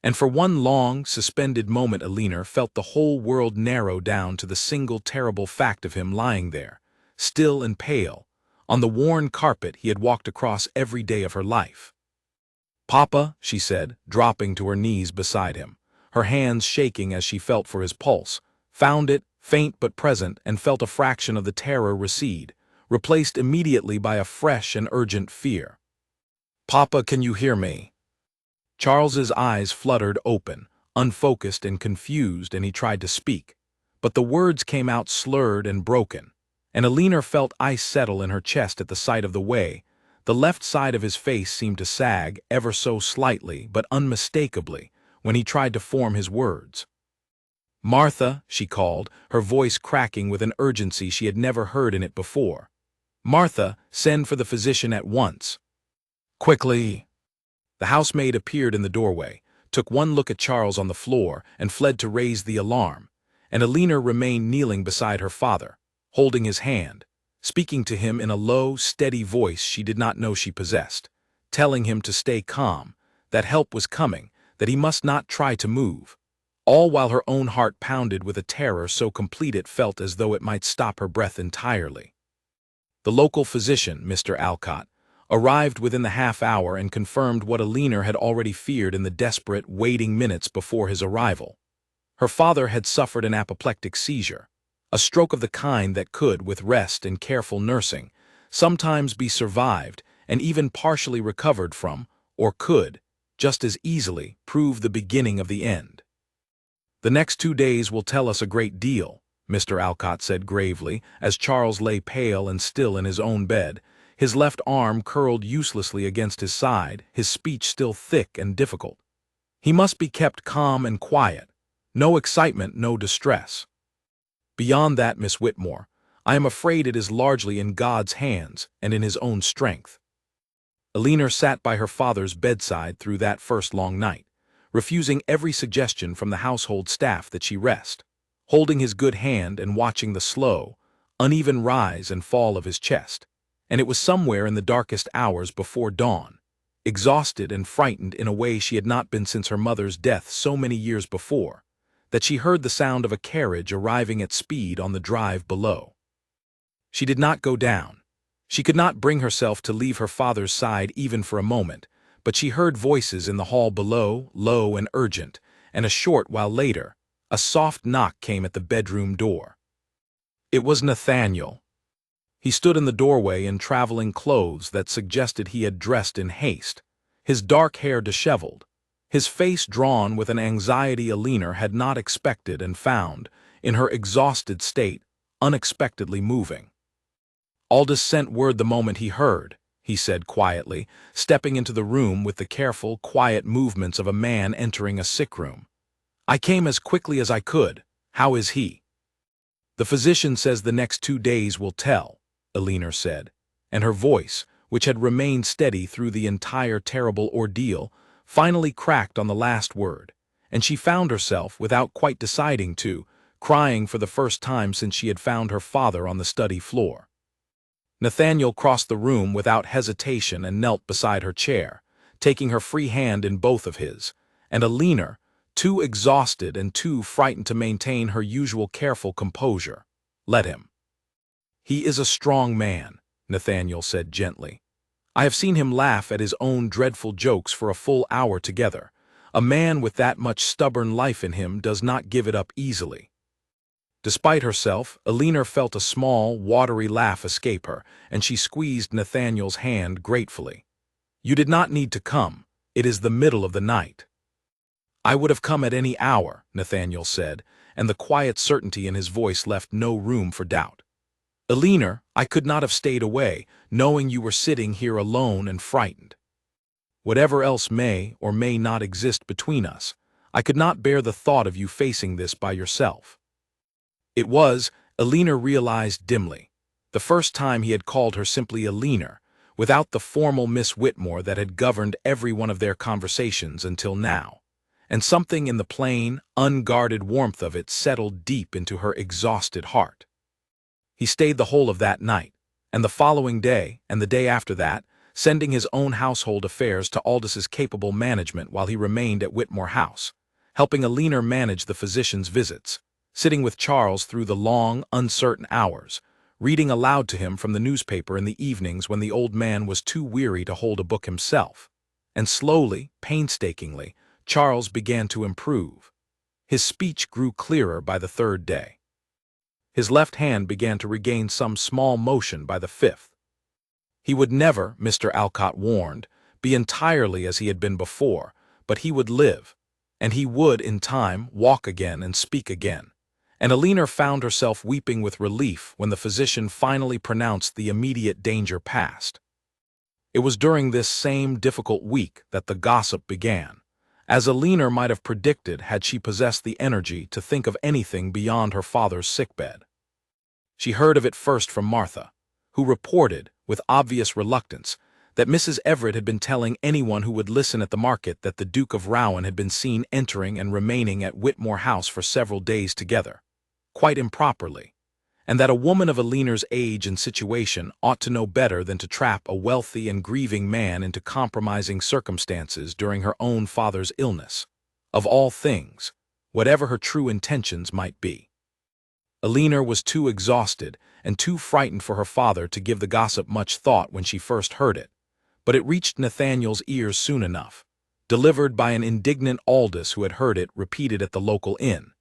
And for one long, suspended moment Elinor felt the whole world narrow down to the single terrible fact of him lying there, still and pale, on the worn carpet he had walked across every day of her life. "Papa," she said, dropping to her knees beside him, her hands shaking as she felt for his pulse, found it, faint but present, and felt a fraction of the terror recede, replaced immediately by a fresh and urgent fear. "Papa, can you hear me?" Charles's eyes fluttered open, unfocused and confused, and he tried to speak. But the words came out slurred and broken, and Alina felt ice settle in her chest at the sight of the way. The left side of his face seemed to sag ever so slightly but unmistakably when he tried to form his words. "Martha," she called, her voice cracking with an urgency she had never heard in it before. "Martha, send for the physician at once." "Quickly!" The housemaid appeared in the doorway, took one look at Charles on the floor, and fled to raise the alarm, and Alina remained kneeling beside her father, holding his hand, speaking to him in a low, steady voice she did not know she possessed, telling him to stay calm, that help was coming, that he must not try to move, all while her own heart pounded with a terror so complete it felt as though it might stop her breath entirely. The local physician, Mr. Alcott, arrived within the half-hour and confirmed what Alina had already feared in the desperate, waiting minutes before his arrival. Her father had suffered an apoplectic seizure, a stroke of the kind that could, with rest and careful nursing, sometimes be survived and even partially recovered from, or could, just as easily, prove the beginning of the end. "The next 2 days will tell us a great deal," Mr. Alcott said gravely, as Charles lay pale and still in his own bed, his left arm curled uselessly against his side, his speech still thick and difficult. He must be kept calm and quiet. No excitement, no distress. "Beyond that, Miss Whitmore, I am afraid it is largely in God's hands and in his own strength." Alina sat by her father's bedside through that first long night, refusing every suggestion from the household staff that she rest, holding his good hand and watching the slow, uneven rise and fall of his chest. And it was somewhere in the darkest hours before dawn, exhausted and frightened in a way she had not been since her mother's death so many years before, that she heard the sound of a carriage arriving at speed on the drive below. She did not go down. She could not bring herself to leave her father's side even for a moment, but she heard voices in the hall below, low and urgent, and a short while later, a soft knock came at the bedroom door. It was Nathaniel. He stood in the doorway in traveling clothes that suggested he had dressed in haste, his dark hair disheveled, his face drawn with an anxiety Alina had not expected and found, in her exhausted state, unexpectedly moving. "Aldous sent word the moment he heard," he said quietly, stepping into the room with the careful, quiet movements of a man entering a sick room. "I came as quickly as I could. How is he?" "The physician says the next 2 days will tell," Alina said, and her voice, which had remained steady through the entire terrible ordeal, finally cracked on the last word, and she found herself, without quite deciding to, crying for the first time since she had found her father on the study floor. Nathaniel crossed the room without hesitation and knelt beside her chair, taking her free hand in both of his, and Alina, too exhausted and too frightened to maintain her usual careful composure, let him. "He is a strong man," Nathaniel said gently. "I have seen him laugh at his own dreadful jokes for a full hour together. A man with that much stubborn life in him does not give it up easily." Despite herself, Alina felt a small, watery laugh escape her, and she squeezed Nathaniel's hand gratefully. "You did not need to come. It is the middle of the night." "I would have come at any hour," Nathaniel said, and the quiet certainty in his voice left no room for doubt. "Alina, I could not have stayed away, knowing you were sitting here alone and frightened. Whatever else may or may not exist between us, I could not bear the thought of you facing this by yourself." It was, Alina realized dimly, the first time he had called her simply Alina, without the formal Miss Whitmore that had governed every one of their conversations until now, and something in the plain, unguarded warmth of it settled deep into her exhausted heart. He stayed the whole of that night, and the following day, and the day after that, sending his own household affairs to Aldous' capable management while he remained at Whitmore House, helping Alina manage the physician's visits, sitting with Charles through the long, uncertain hours, reading aloud to him from the newspaper in the evenings when the old man was too weary to hold a book himself. And slowly, painstakingly, Charles began to improve. His speech grew clearer by the 3rd day. His left hand began to regain some small motion by the fifth. He would never, Mr. Alcott warned, be entirely as he had been before, but he would live, and he would, in time, walk again and speak again. And Alina found herself weeping with relief when the physician finally pronounced the immediate danger past. It was during this same difficult week that the gossip began, as Alina might have predicted had she possessed the energy to think of anything beyond her father's sickbed. She heard of it first from Martha, who reported, with obvious reluctance, that Mrs. Everett had been telling anyone who would listen at the market that the Duke of Rowan had been seen entering and remaining at Whitmore House for several days together, quite improperly, and that a woman of Alina's age and situation ought to know better than to trap a wealthy and grieving man into compromising circumstances during her own father's illness, of all things, whatever her true intentions might be. Alina was too exhausted and too frightened for her father to give the gossip much thought when she first heard it, but it reached Nathaniel's ears soon enough, delivered by an indignant Aldous who had heard it repeated at the local inn,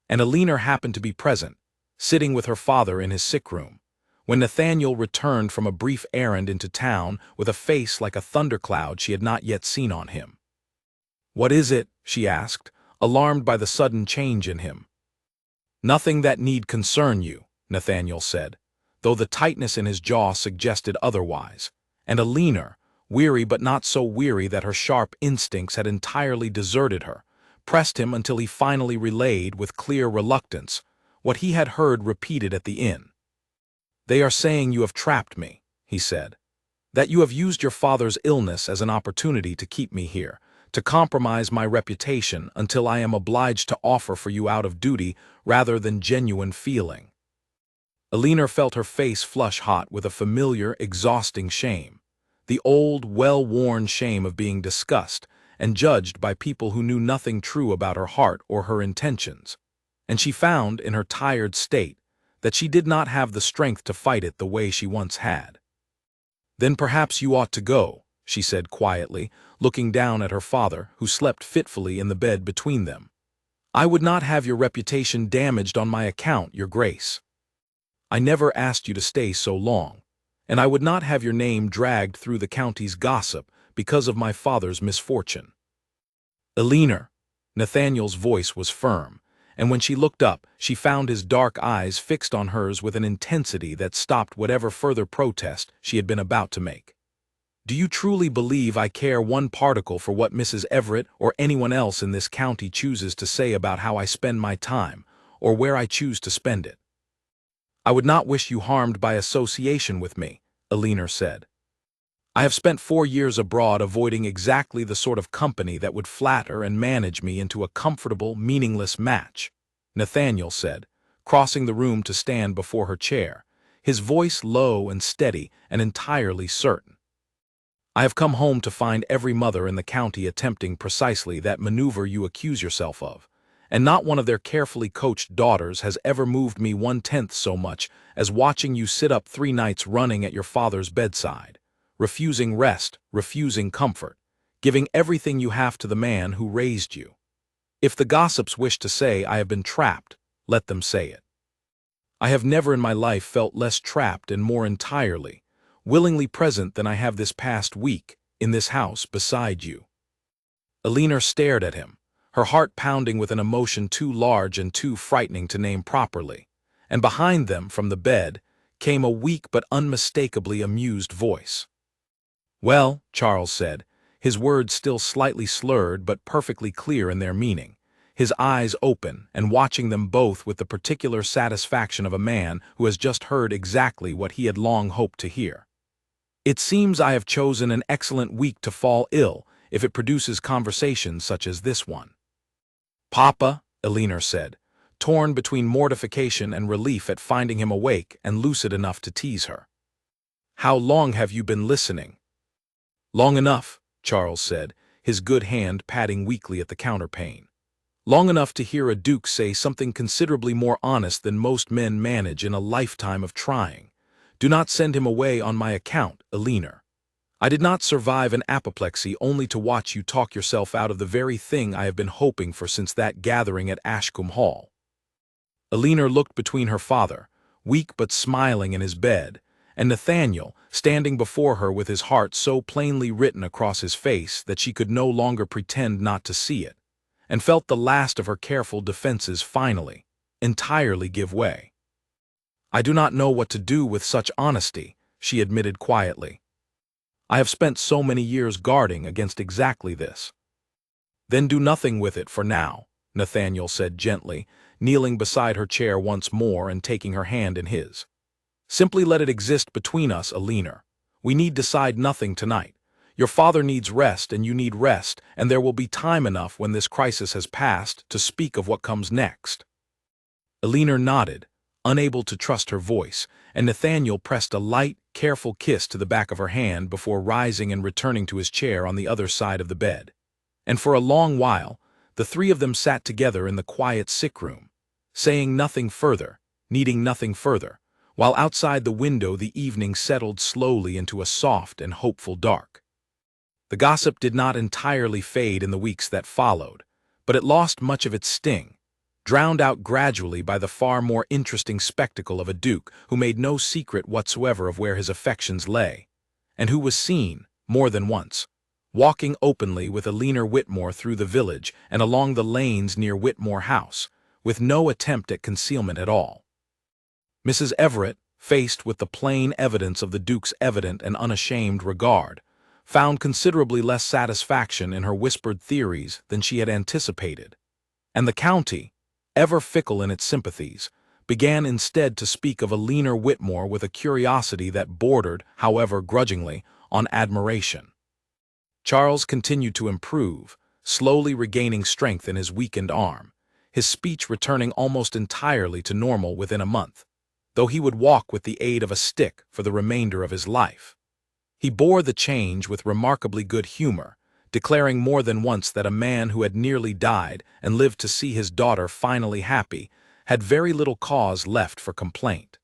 and Alina happened to be present, sitting with her father in his sick room, when Nathaniel returned from a brief errand into town with a face like a thundercloud she had not yet seen on him. "What is it?" she asked, alarmed by the sudden change in him. "Nothing that need concern you," Nathaniel said, though the tightness in his jaw suggested otherwise, and Alina, weary but not so weary that her sharp instincts had entirely deserted her, pressed him until he finally relayed, with clear reluctance, what he had heard repeated at the inn. "They are saying you have trapped me," he said, "that you have used your father's illness as an opportunity to keep me here, to compromise my reputation until I am obliged to offer for you out of duty rather than genuine feeling." Alina felt her face flush hot with a familiar, exhausting shame, the old, well-worn shame of being discussed and judged by people who knew nothing true about her heart or her intentions, and she found, in her tired state, that she did not have the strength to fight it the way she once had. "Then perhaps you ought to go," she said quietly, looking down at her father, who slept fitfully in the bed between them. "I would not have your reputation damaged on my account, your grace. I never asked you to stay so long, and I would not have your name dragged through the county's gossip because of my father's misfortune." "Alina," Nathaniel's voice was firm, and when she looked up, she found his dark eyes fixed on hers with an intensity that stopped whatever further protest she had been about to make. "Do you truly believe I care one particle for what Mrs. Everett or anyone else in this county chooses to say about how I spend my time, or where I choose to spend it?" "I would not wish you harmed by association with me," Alina said. "I have spent 4 years abroad avoiding exactly the sort of company that would flatter and manage me into a comfortable, meaningless match," Nathaniel said, crossing the room to stand before her chair, his voice low and steady and entirely certain. "I have come home to find every mother in the county attempting precisely that maneuver you accuse yourself of, and not one of their carefully coached daughters has ever moved me 1/10 so much as watching you sit up 3 nights running at your father's bedside, refusing rest, refusing comfort, giving everything you have to the man who raised you. If the gossips wish to say I have been trapped, let them say it. I have never in my life felt less trapped and more entirely, willingly present than I have this past week, in this house beside you." Alina stared at him, her heart pounding with an emotion too large and too frightening to name properly, and behind them, from the bed, came a weak but unmistakably amused voice. "Well," Charles said, his words still slightly slurred but perfectly clear in their meaning, his eyes open and watching them both with the particular satisfaction of a man who has just heard exactly what he had long hoped to hear. "It seems I have chosen an excellent week to fall ill if it produces conversations such as this one." "Papa," Alina said, torn between mortification and relief at finding him awake and lucid enough to tease her. "How long have you been listening?" "Long enough," Charles said, his good hand patting weakly at the counterpane. "Long enough to hear a duke say something considerably more honest than most men manage in a lifetime of trying. Do not send him away on my account, Alina. I did not survive an apoplexy only to watch you talk yourself out of the very thing I have been hoping for since that gathering at Ashcombe Hall." Alina looked between her father, weak but smiling in his bed, and Nathaniel, standing before her with his heart so plainly written across his face that she could no longer pretend not to see it, and felt the last of her careful defenses finally, entirely give way. "I do not know what to do with such honesty," she admitted quietly. "I have spent so many years guarding against exactly this." "Then do nothing with it for now," Nathaniel said gently, kneeling beside her chair once more and taking her hand in his. "Simply let it exist between us, Alina. We need decide nothing tonight. Your father needs rest and you need rest, and there will be time enough when this crisis has passed to speak of what comes next." Alina nodded, unable to trust her voice, and Nathaniel pressed a light, careful kiss to the back of her hand before rising and returning to his chair on the other side of the bed. And for a long while, the three of them sat together in the quiet sick room, saying nothing further, needing nothing further, while outside the window the evening settled slowly into a soft and hopeful dark. The gossip did not entirely fade in the weeks that followed, but it lost much of its sting, drowned out gradually by the far more interesting spectacle of a duke who made no secret whatsoever of where his affections lay, and who was seen, more than once, walking openly with Alina Whitmore through the village and along the lanes near Whitmore House, with no attempt at concealment at all. Mrs. Everett, faced with the plain evidence of the Duke's evident and unashamed regard, found considerably less satisfaction in her whispered theories than she had anticipated, and the county, ever fickle in its sympathies, began instead to speak of Alina Whitmore with a curiosity that bordered, however grudgingly, on admiration. Charles continued to improve, slowly regaining strength in his weakened arm, his speech returning almost entirely to normal within a month, though he would walk with the aid of a stick for the remainder of his life. He bore the change with remarkably good humor, declaring more than once that a man who had nearly died and lived to see his daughter finally happy had very little cause left for complaint.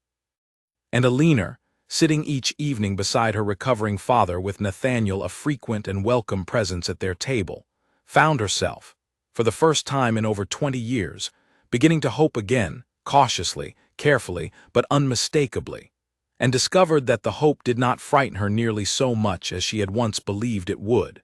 And Alina, sitting each evening beside her recovering father with Nathaniel a frequent and welcome presence at their table, found herself, for the first time in over 20 years, beginning to hope again, cautiously, carefully, but unmistakably, and discovered that the hope did not frighten her nearly so much as she had once believed it would.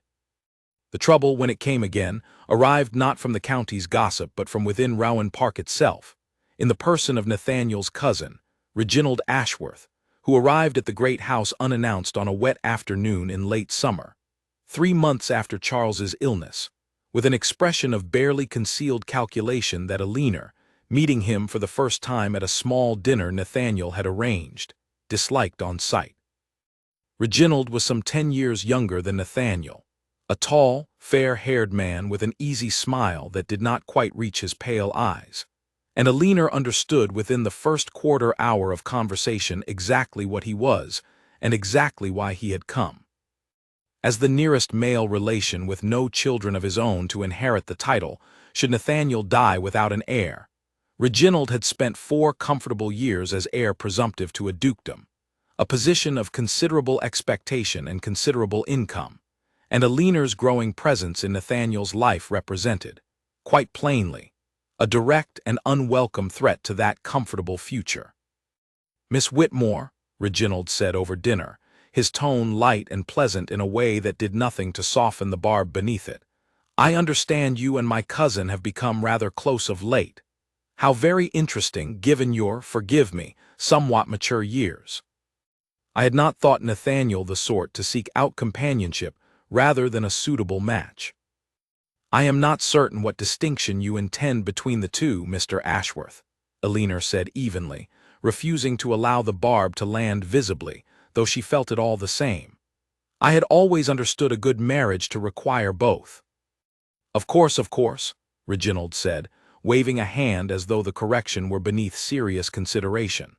The trouble, when it came again, arrived not from the county's gossip but from within Rowan Park itself, in the person of Nathaniel's cousin, Reginald Ashworth, who arrived at the great house unannounced on a wet afternoon in late summer, 3 months after Charles's illness, with an expression of barely concealed calculation that Alina, meeting him for the first time at a small dinner Nathaniel had arranged, disliked on sight. Reginald was some 10 years younger than Nathaniel, a tall, fair-haired man with an easy smile that did not quite reach his pale eyes, and Alina understood within the first quarter hour of conversation exactly what he was and exactly why he had come. As the nearest male relation with no children of his own to inherit the title, should Nathaniel die without an heir, Reginald had spent 4 comfortable years as heir presumptive to a dukedom, a position of considerable expectation and considerable income, and Alina's growing presence in Nathaniel's life represented, quite plainly, a direct and unwelcome threat to that comfortable future. "Miss Whitmore," Reginald said over dinner, his tone light and pleasant in a way that did nothing to soften the barb beneath it, "I understand you and my cousin have become rather close of late. How very interesting, given your, forgive me, somewhat mature years." I had not thought Nathaniel the sort to seek out companionship rather than a suitable match. "I am not certain what distinction you intend between the two, Mr. Ashworth," Alina said evenly, refusing to allow the barb to land visibly, though she felt it all the same. "I had always understood a good marriage to require both." Of course," Reginald said, waving a hand as though the correction were beneath serious consideration.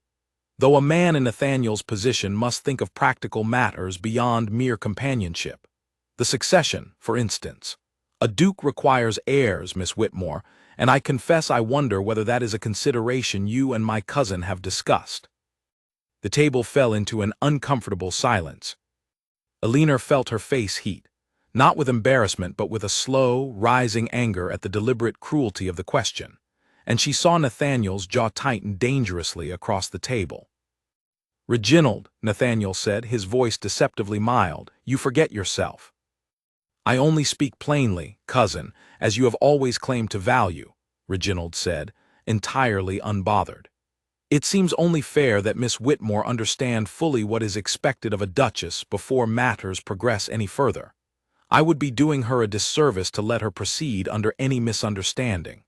"Though a man in Nathaniel's position must think of practical matters beyond mere companionship. The succession, for instance. A duke requires heirs, Miss Whitmore, and I confess I wonder whether that is a consideration you and my cousin have discussed." The table fell into an uncomfortable silence. Alina felt her face heat, not with embarrassment but with a slow, rising anger at the deliberate cruelty of the question, and she saw Nathaniel's jaw tighten dangerously across the table. "Reginald," Nathaniel said, his voice deceptively mild, "you forget yourself." "I only speak plainly, cousin, as you have always claimed to value," Reginald said, entirely unbothered. "It seems only fair that Miss Whitmore understand fully what is expected of a duchess before matters progress any further. I would be doing her a disservice to let her proceed under any misunderstanding."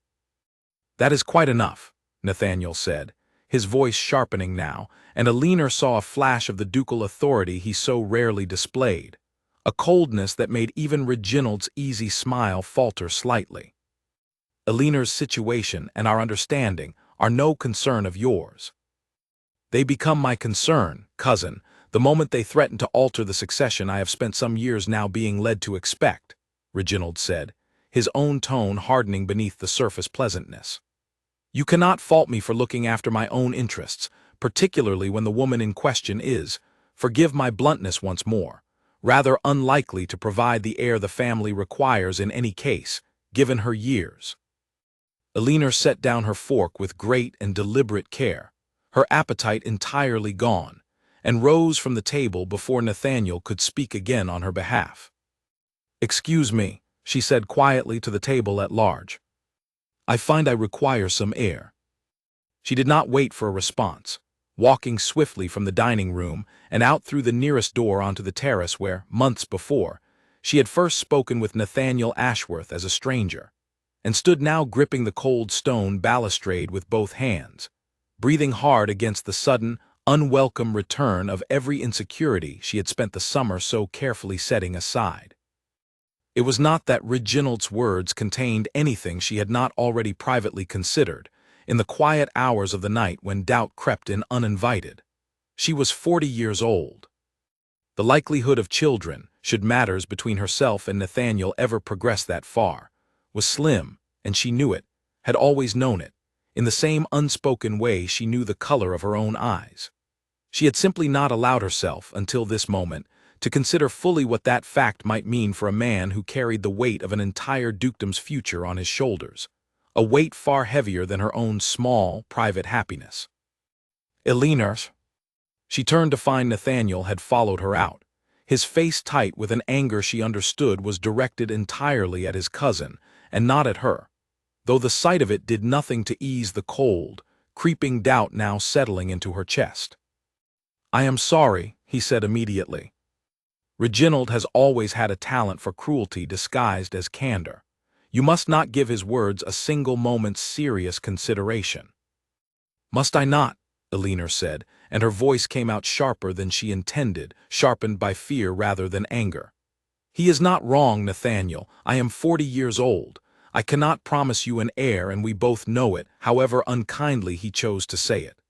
"That is quite enough," Nathaniel said, his voice sharpening now, and Elinor saw a flash of the ducal authority he so rarely displayed, a coldness that made even Reginald's easy smile falter slightly. "Elinor's situation and our understanding are no concern of yours." "They become my concern, cousin, the moment they threaten to alter the succession I have spent some years now being led to expect," Reginald said, his own tone hardening beneath the surface pleasantness. "You cannot fault me for looking after my own interests, particularly when the woman in question is, forgive my bluntness once more, rather unlikely to provide the heir the family requires in any case, given her years." Elinor set down her fork with great and deliberate care, her appetite entirely gone, and rose from the table before Nathaniel could speak again on her behalf. "Excuse me," she said quietly to the table at large. "I find I require some air." She did not wait for a response, walking swiftly from the dining room and out through the nearest door onto the terrace where, months before, she had first spoken with Nathaniel Ashworth as a stranger, and stood now gripping the cold stone balustrade with both hands, breathing hard against the sudden, unwelcome return of every insecurity she had spent the summer so carefully setting aside. It was not that Reginald's words contained anything she had not already privately considered, in the quiet hours of the night when doubt crept in uninvited. She was 40 years old. The likelihood of children, should matters between herself and Nathaniel ever progress that far, was slim, and she knew it, had always known it, in the same unspoken way she knew the color of her own eyes. She had simply not allowed herself, until this moment, to consider fully what that fact might mean for a man who carried the weight of an entire dukedom's future on his shoulders, a weight far heavier than her own small, private happiness. "Elinor." She turned to find Nathaniel had followed her out, his face tight with an anger she understood was directed entirely at his cousin, and not at her, though the sight of it did nothing to ease the cold, creeping doubt now settling into her chest. "I am sorry," he said immediately. "Reginald has always had a talent for cruelty disguised as candor. You must not give his words a single moment's serious consideration." "Must I not?" Elinor said, and her voice came out sharper than she intended, sharpened by fear rather than anger. "He is not wrong, Nathaniel. I am 40 years old. I cannot promise you an heir, and we both know it, however unkindly he chose to say it."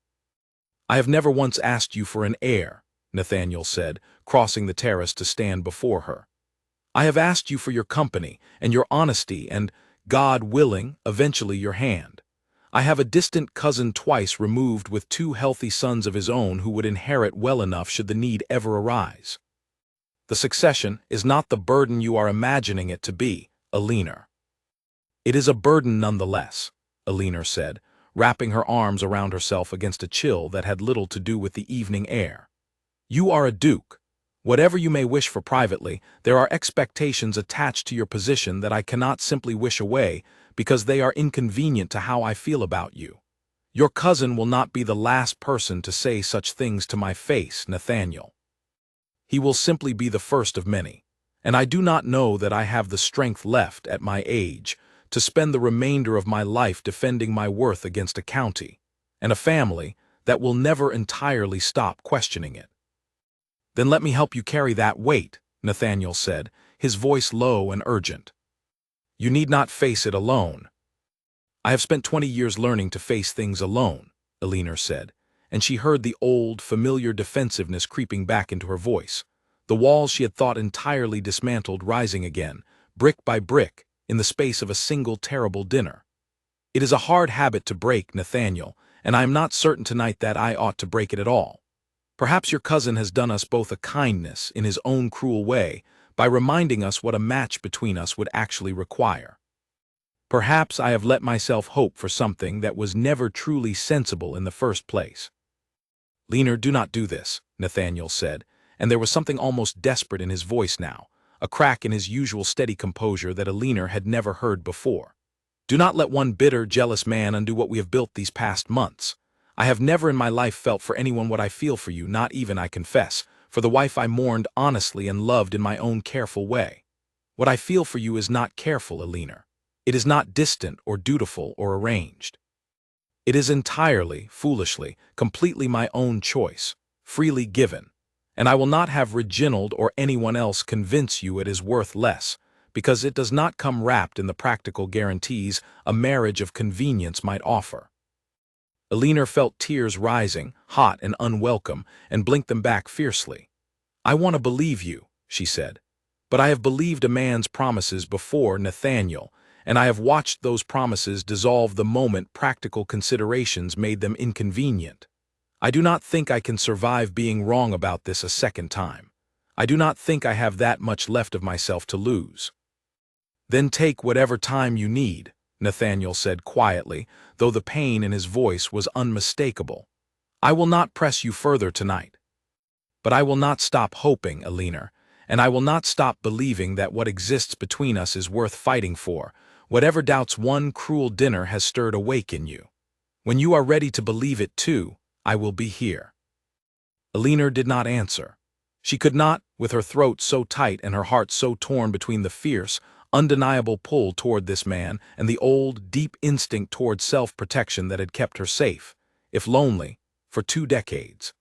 "I have never once asked you for an heir," Nathaniel said, crossing the terrace to stand before her. "I have asked you for your company, and your honesty, and, God willing, eventually your hand. I have a distant cousin twice removed with 2 healthy sons of his own who would inherit well enough should the need ever arise. The succession is not the burden you are imagining it to be, Elinor." "It is a burden nonetheless," Elinor said, wrapping her arms around herself against a chill that had little to do with the evening air. "You are a duke. Whatever you may wish for privately, there are expectations attached to your position that I cannot simply wish away because they are inconvenient to how I feel about you. Your cousin will not be the last person to say such things to my face, Nathaniel. He will simply be the first of many, and I do not know that I have the strength left at my age to spend the remainder of my life defending my worth against a county, and a family that will never entirely stop questioning it." "Then let me help you carry that weight," Nathaniel said, his voice low and urgent. "You need not face it alone." "I have spent 20 years learning to face things alone," Elinor said, and she heard the old, familiar defensiveness creeping back into her voice, the walls she had thought entirely dismantled rising again, brick by brick, in the space of a single terrible dinner. "It is a hard habit to break, Nathaniel, and I am not certain tonight that I ought to break it at all. Perhaps your cousin has done us both a kindness in his own cruel way by reminding us what a match between us would actually require. Perhaps I have let myself hope for something that was never truly sensible in the first place." "Leaner, do not do this," Nathaniel said, and there was something almost desperate in his voice now, a crack in his usual steady composure that Alina had never heard before. "Do not let one bitter, jealous man undo what we have built these past months. I have never in my life felt for anyone what I feel for you, not even, I confess, for the wife I mourned honestly and loved in my own careful way. What I feel for you is not careful, Alina. It is not distant or dutiful or arranged. It is entirely, foolishly, completely my own choice, freely given, and I will not have Reginald or anyone else convince you it is worth less, because it does not come wrapped in the practical guarantees a marriage of convenience might offer." Alina felt tears rising, hot and unwelcome, and blinked them back fiercely. "I want to believe you," she said, "but I have believed a man's promises before, Nathaniel, and I have watched those promises dissolve the moment practical considerations made them inconvenient. I do not think I can survive being wrong about this a second time. I do not think I have that much left of myself to lose." "Then take whatever time you need," Nathaniel said quietly, though the pain in his voice was unmistakable. "I will not press you further tonight. But I will not stop hoping, Alina, and I will not stop believing that what exists between us is worth fighting for, whatever doubts one cruel dinner has stirred awake in you. When you are ready to believe it too, I will be here." Alina did not answer. She could not, with her throat so tight and her heart so torn between the fierce, undeniable pull toward this man and the old, deep instinct toward self-protection that had kept her safe, if lonely, for 2 decades.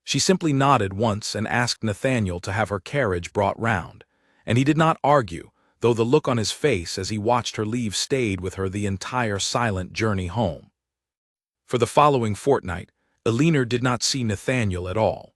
She simply nodded once and asked Nathaniel to have her carriage brought round, and he did not argue, though the look on his face as he watched her leave stayed with her the entire silent journey home. For the following fortnight, Alina did not see Nathaniel at all.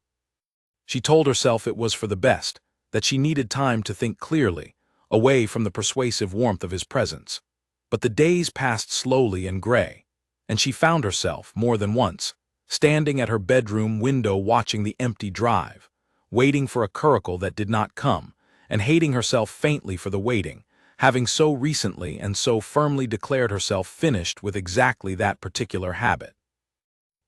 She told herself it was for the best, that she needed time to think clearly, away from the persuasive warmth of his presence. But the days passed slowly and gray, and she found herself, more than once, standing at her bedroom window watching the empty drive, waiting for a curricle that did not come, and hating herself faintly for the waiting, having so recently and so firmly declared herself finished with exactly that particular habit.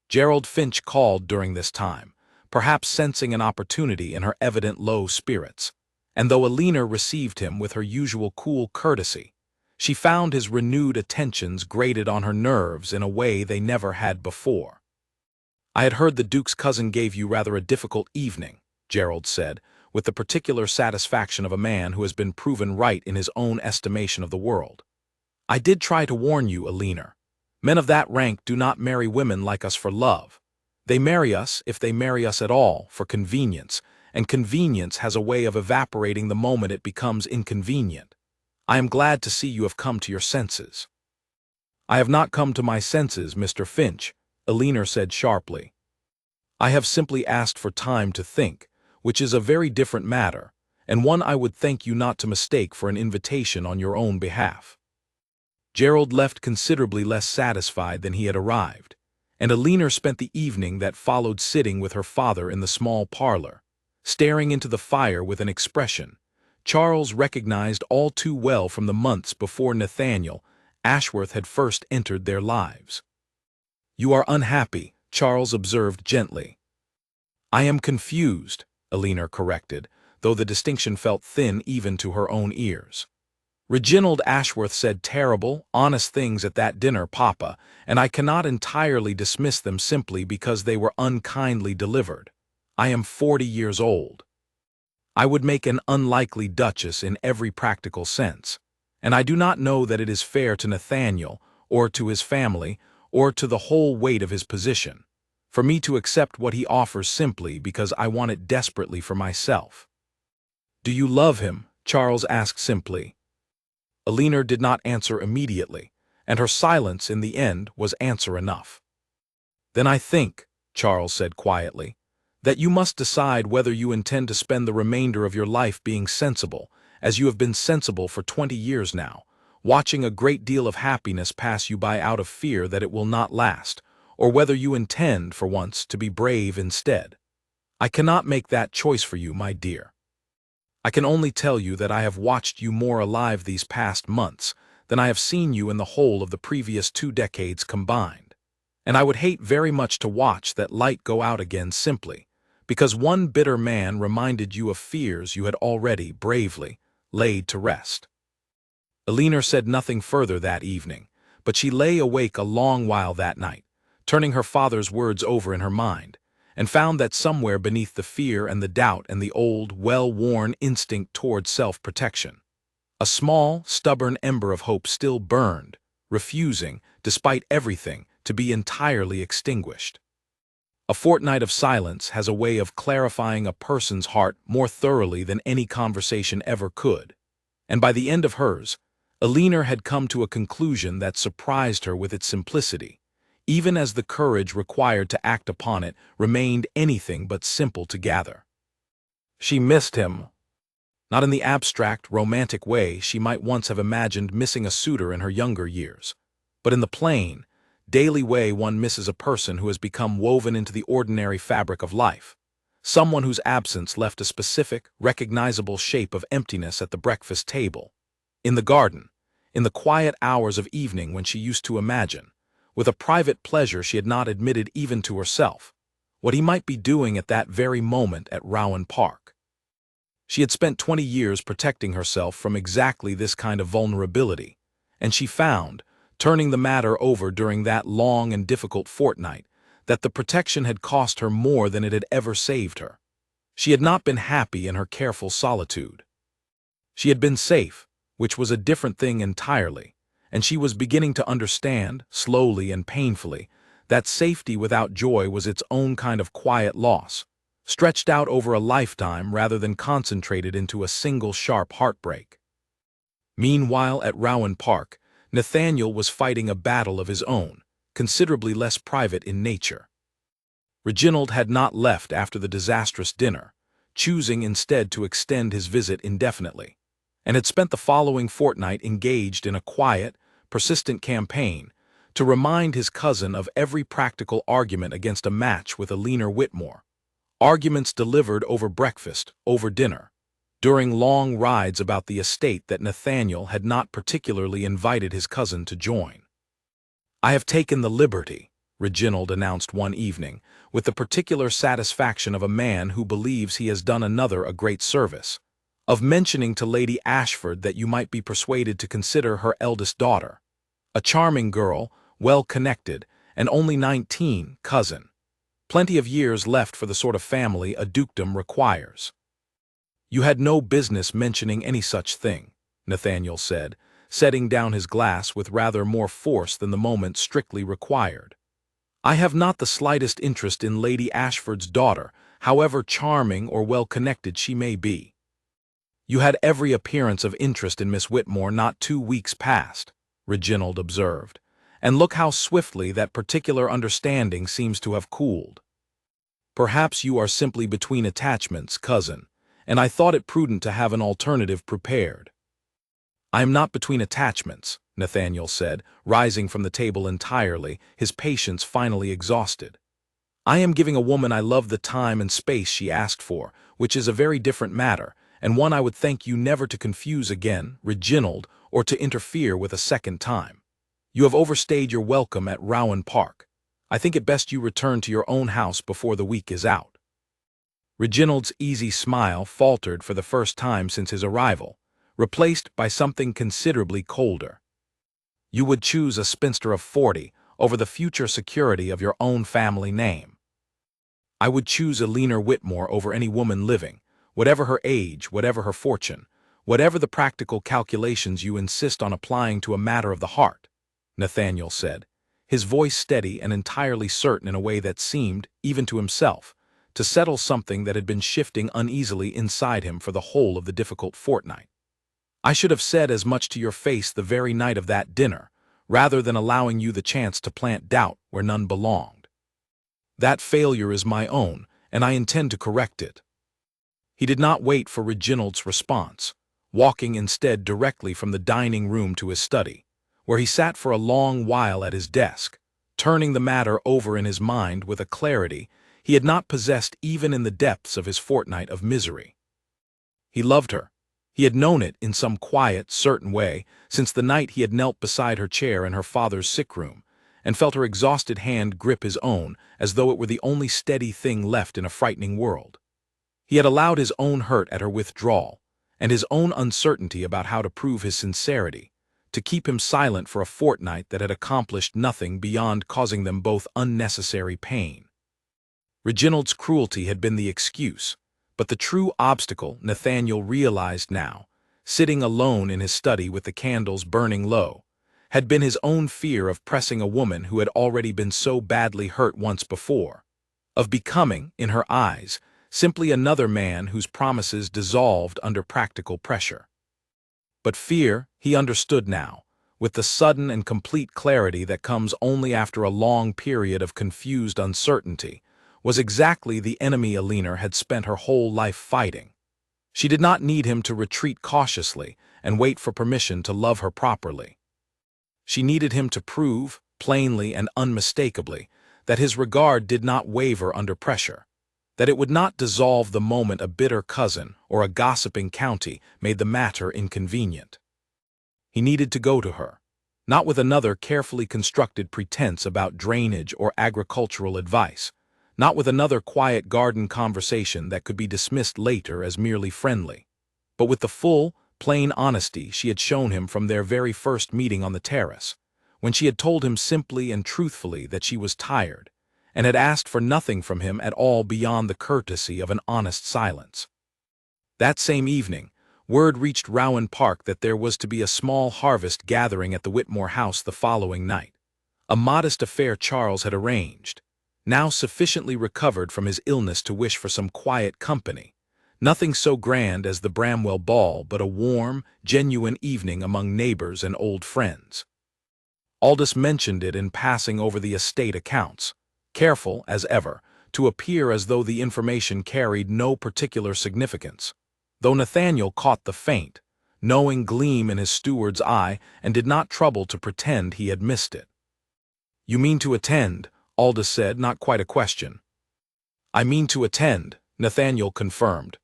Gerald Finch called during this time, perhaps sensing an opportunity in her evident low spirits, and though Alina received him with her usual cool courtesy, she found his renewed attentions grated on her nerves in a way they never had before. "I had heard the Duke's cousin gave you rather a difficult evening," Gerald said, with the particular satisfaction of a man who has been proven right in his own estimation of the world. "I did try to warn you, Alina. Men of that rank do not marry women like us for love. They marry us, if they marry us at all, for convenience, and convenience has a way of evaporating the moment it becomes inconvenient. I am glad to see you have come to your senses." "I have not come to my senses, Mr. Finch," Alina said sharply. "I have simply asked for time to think, which is a very different matter, and one I would thank you not to mistake for an invitation on your own behalf." Gerald left considerably less satisfied than he had arrived, and Alina spent the evening that followed sitting with her father in the small parlor, staring into the fire with an expression Charles recognized all too well from the months before Nathaniel Ashworth had first entered their lives. "You are unhappy," Charles observed gently. "I am confused," Alina corrected, though the distinction felt thin even to her own ears. "Reginald Ashworth said terrible, honest things at that dinner, Papa, and I cannot entirely dismiss them simply because they were unkindly delivered. I am 40 years old. I would make an unlikely duchess in every practical sense, and I do not know that it is fair to Nathaniel, or to his family, or to the whole weight of his position, for me to accept what he offers simply because I want it desperately for myself." "Do you love him?" Charles asked simply. Alina did not answer immediately, and her silence in the end was answer enough. "Then I think," Charles said quietly, "that you must decide whether you intend to spend the remainder of your life being sensible, as you have been sensible for 20 years now, watching a great deal of happiness pass you by out of fear that it will not last, or whether you intend, for once, to be brave instead. I cannot make that choice for you, my dear. I can only tell you that I have watched you more alive these past months, than I have seen you in the whole of the previous 2 decades combined. And I would hate very much to watch that light go out again simply because one bitter man reminded you of fears you had already bravely laid to rest. Elinor said nothing further that evening, but she lay awake a long while that night, turning her father's words over in her mind, and found that somewhere beneath the fear and the doubt and the old, well-worn instinct toward self-protection, a small, stubborn ember of hope still burned, refusing, despite everything, to be entirely extinguished. A fortnight of silence has a way of clarifying a person's heart more thoroughly than any conversation ever could, and by the end of hers, Elinor had come to a conclusion that surprised her with its simplicity, even as the courage required to act upon it remained anything but simple to gather. She missed him. Not in the abstract, romantic way she might once have imagined missing a suitor in her younger years, but in the plain, daily way one misses a person who has become woven into the ordinary fabric of life, someone whose absence left a specific, recognizable shape of emptiness at the breakfast table, in the garden, in the quiet hours of evening when she used to imagine, with a private pleasure she had not admitted even to herself, what he might be doing at that very moment at Rowan Park. She had spent 20 years protecting herself from exactly this kind of vulnerability, and she found, turning the matter over during that long and difficult fortnight, that the protection had cost her more than it had ever saved her. She had not been happy in her careful solitude. She had been safe, which was a different thing entirely, and she was beginning to understand, slowly and painfully, that safety without joy was its own kind of quiet loss, stretched out over a lifetime rather than concentrated into a single sharp heartbreak. Meanwhile, at Rowan Park, Nathaniel was fighting a battle of his own, considerably less private in nature. Reginald had not left after the disastrous dinner, choosing instead to extend his visit indefinitely, and had spent the following fortnight engaged in a quiet, persistent campaign to remind his cousin of every practical argument against a match with Elinor Whitmore, arguments delivered over breakfast, over dinner, during long rides about the estate that Nathaniel had not particularly invited his cousin to join. "I have taken the liberty," Reginald announced one evening, with the particular satisfaction of a man who believes he has done another a great service, "of mentioning to Lady Ashford that you might be persuaded to consider her eldest daughter, a charming girl, well-connected, and only 19, cousin. Plenty of years left for the sort of family a dukedom requires." "You had no business mentioning any such thing," Nathaniel said, setting down his glass with rather more force than the moment strictly required. "I have not the slightest interest in Lady Ashford's daughter, however charming or well-connected she may be." "You had every appearance of interest in Miss Whitmore not 2 weeks past," Reginald observed, "and look how swiftly that particular understanding seems to have cooled." "Perhaps you are simply between attachments, cousin, and I thought it prudent to have an alternative prepared." "I am not between attachments," Nathaniel said, rising from the table entirely, his patience finally exhausted. "I am giving a woman I love the time and space she asked for, which is a very different matter, and one I would thank you never to confuse again, Reginald, or to interfere with a second time. You have overstayed your welcome at Rowan Park. I think it best you return to your own house before the week is out." Reginald's easy smile faltered for the first time since his arrival, replaced by something considerably colder. "You would choose a spinster of 40 over the future security of your own family name." "I would choose Elinor Whitmore over any woman living, whatever her age, whatever her fortune, whatever the practical calculations you insist on applying to a matter of the heart," Nathaniel said, his voice steady and entirely certain in a way that seemed, even to himself, to settle something that had been shifting uneasily inside him for the whole of the difficult fortnight. "I should have said as much to your face the very night of that dinner, rather than allowing you the chance to plant doubt where none belonged. That failure is my own, and I intend to correct it." He did not wait for Reginald's response, walking instead directly from the dining room to his study, where he sat for a long while at his desk, turning the matter over in his mind with a clarity he had not possessed even in the depths of his fortnight of misery. He loved her. He had known it in some quiet, certain way since the night he had knelt beside her chair in her father's sick room, and felt her exhausted hand grip his own as though it were the only steady thing left in a frightening world. He had allowed his own hurt at her withdrawal, and his own uncertainty about how to prove his sincerity, to keep him silent for a fortnight that had accomplished nothing beyond causing them both unnecessary pain. Reginald's cruelty had been the excuse, but the true obstacle, Nathaniel realized now, sitting alone in his study with the candles burning low, had been his own fear of pressing a woman who had already been so badly hurt once before, of becoming, in her eyes, simply another man whose promises dissolved under practical pressure. But fear, he understood now, with the sudden and complete clarity that comes only after a long period of confused uncertainty, was exactly the enemy Alina had spent her whole life fighting. She did not need him to retreat cautiously and wait for permission to love her properly. She needed him to prove, plainly and unmistakably, that his regard did not waver under pressure, that it would not dissolve the moment a bitter cousin or a gossiping county made the matter inconvenient. He needed to go to her, not with another carefully constructed pretense about drainage or agricultural advice, not with another quiet garden conversation that could be dismissed later as merely friendly, but with the full, plain honesty she had shown him from their very first meeting on the terrace, when she had told him simply and truthfully that she was tired, and had asked for nothing from him at all beyond the courtesy of an honest silence. That same evening, word reached Rowan Park that there was to be a small harvest gathering at the Whitmore house the following night, a modest affair Charles had arranged, now sufficiently recovered from his illness to wish for some quiet company, nothing so grand as the Bramwell ball but a warm, genuine evening among neighbors and old friends. Aldous mentioned it in passing over the estate accounts, careful, as ever, to appear as though the information carried no particular significance, though Nathaniel caught the faint, knowing gleam in his steward's eye and did not trouble to pretend he had missed it. "You mean to attend?" Aldous said, not quite a question. "I mean to attend," Nathaniel confirmed.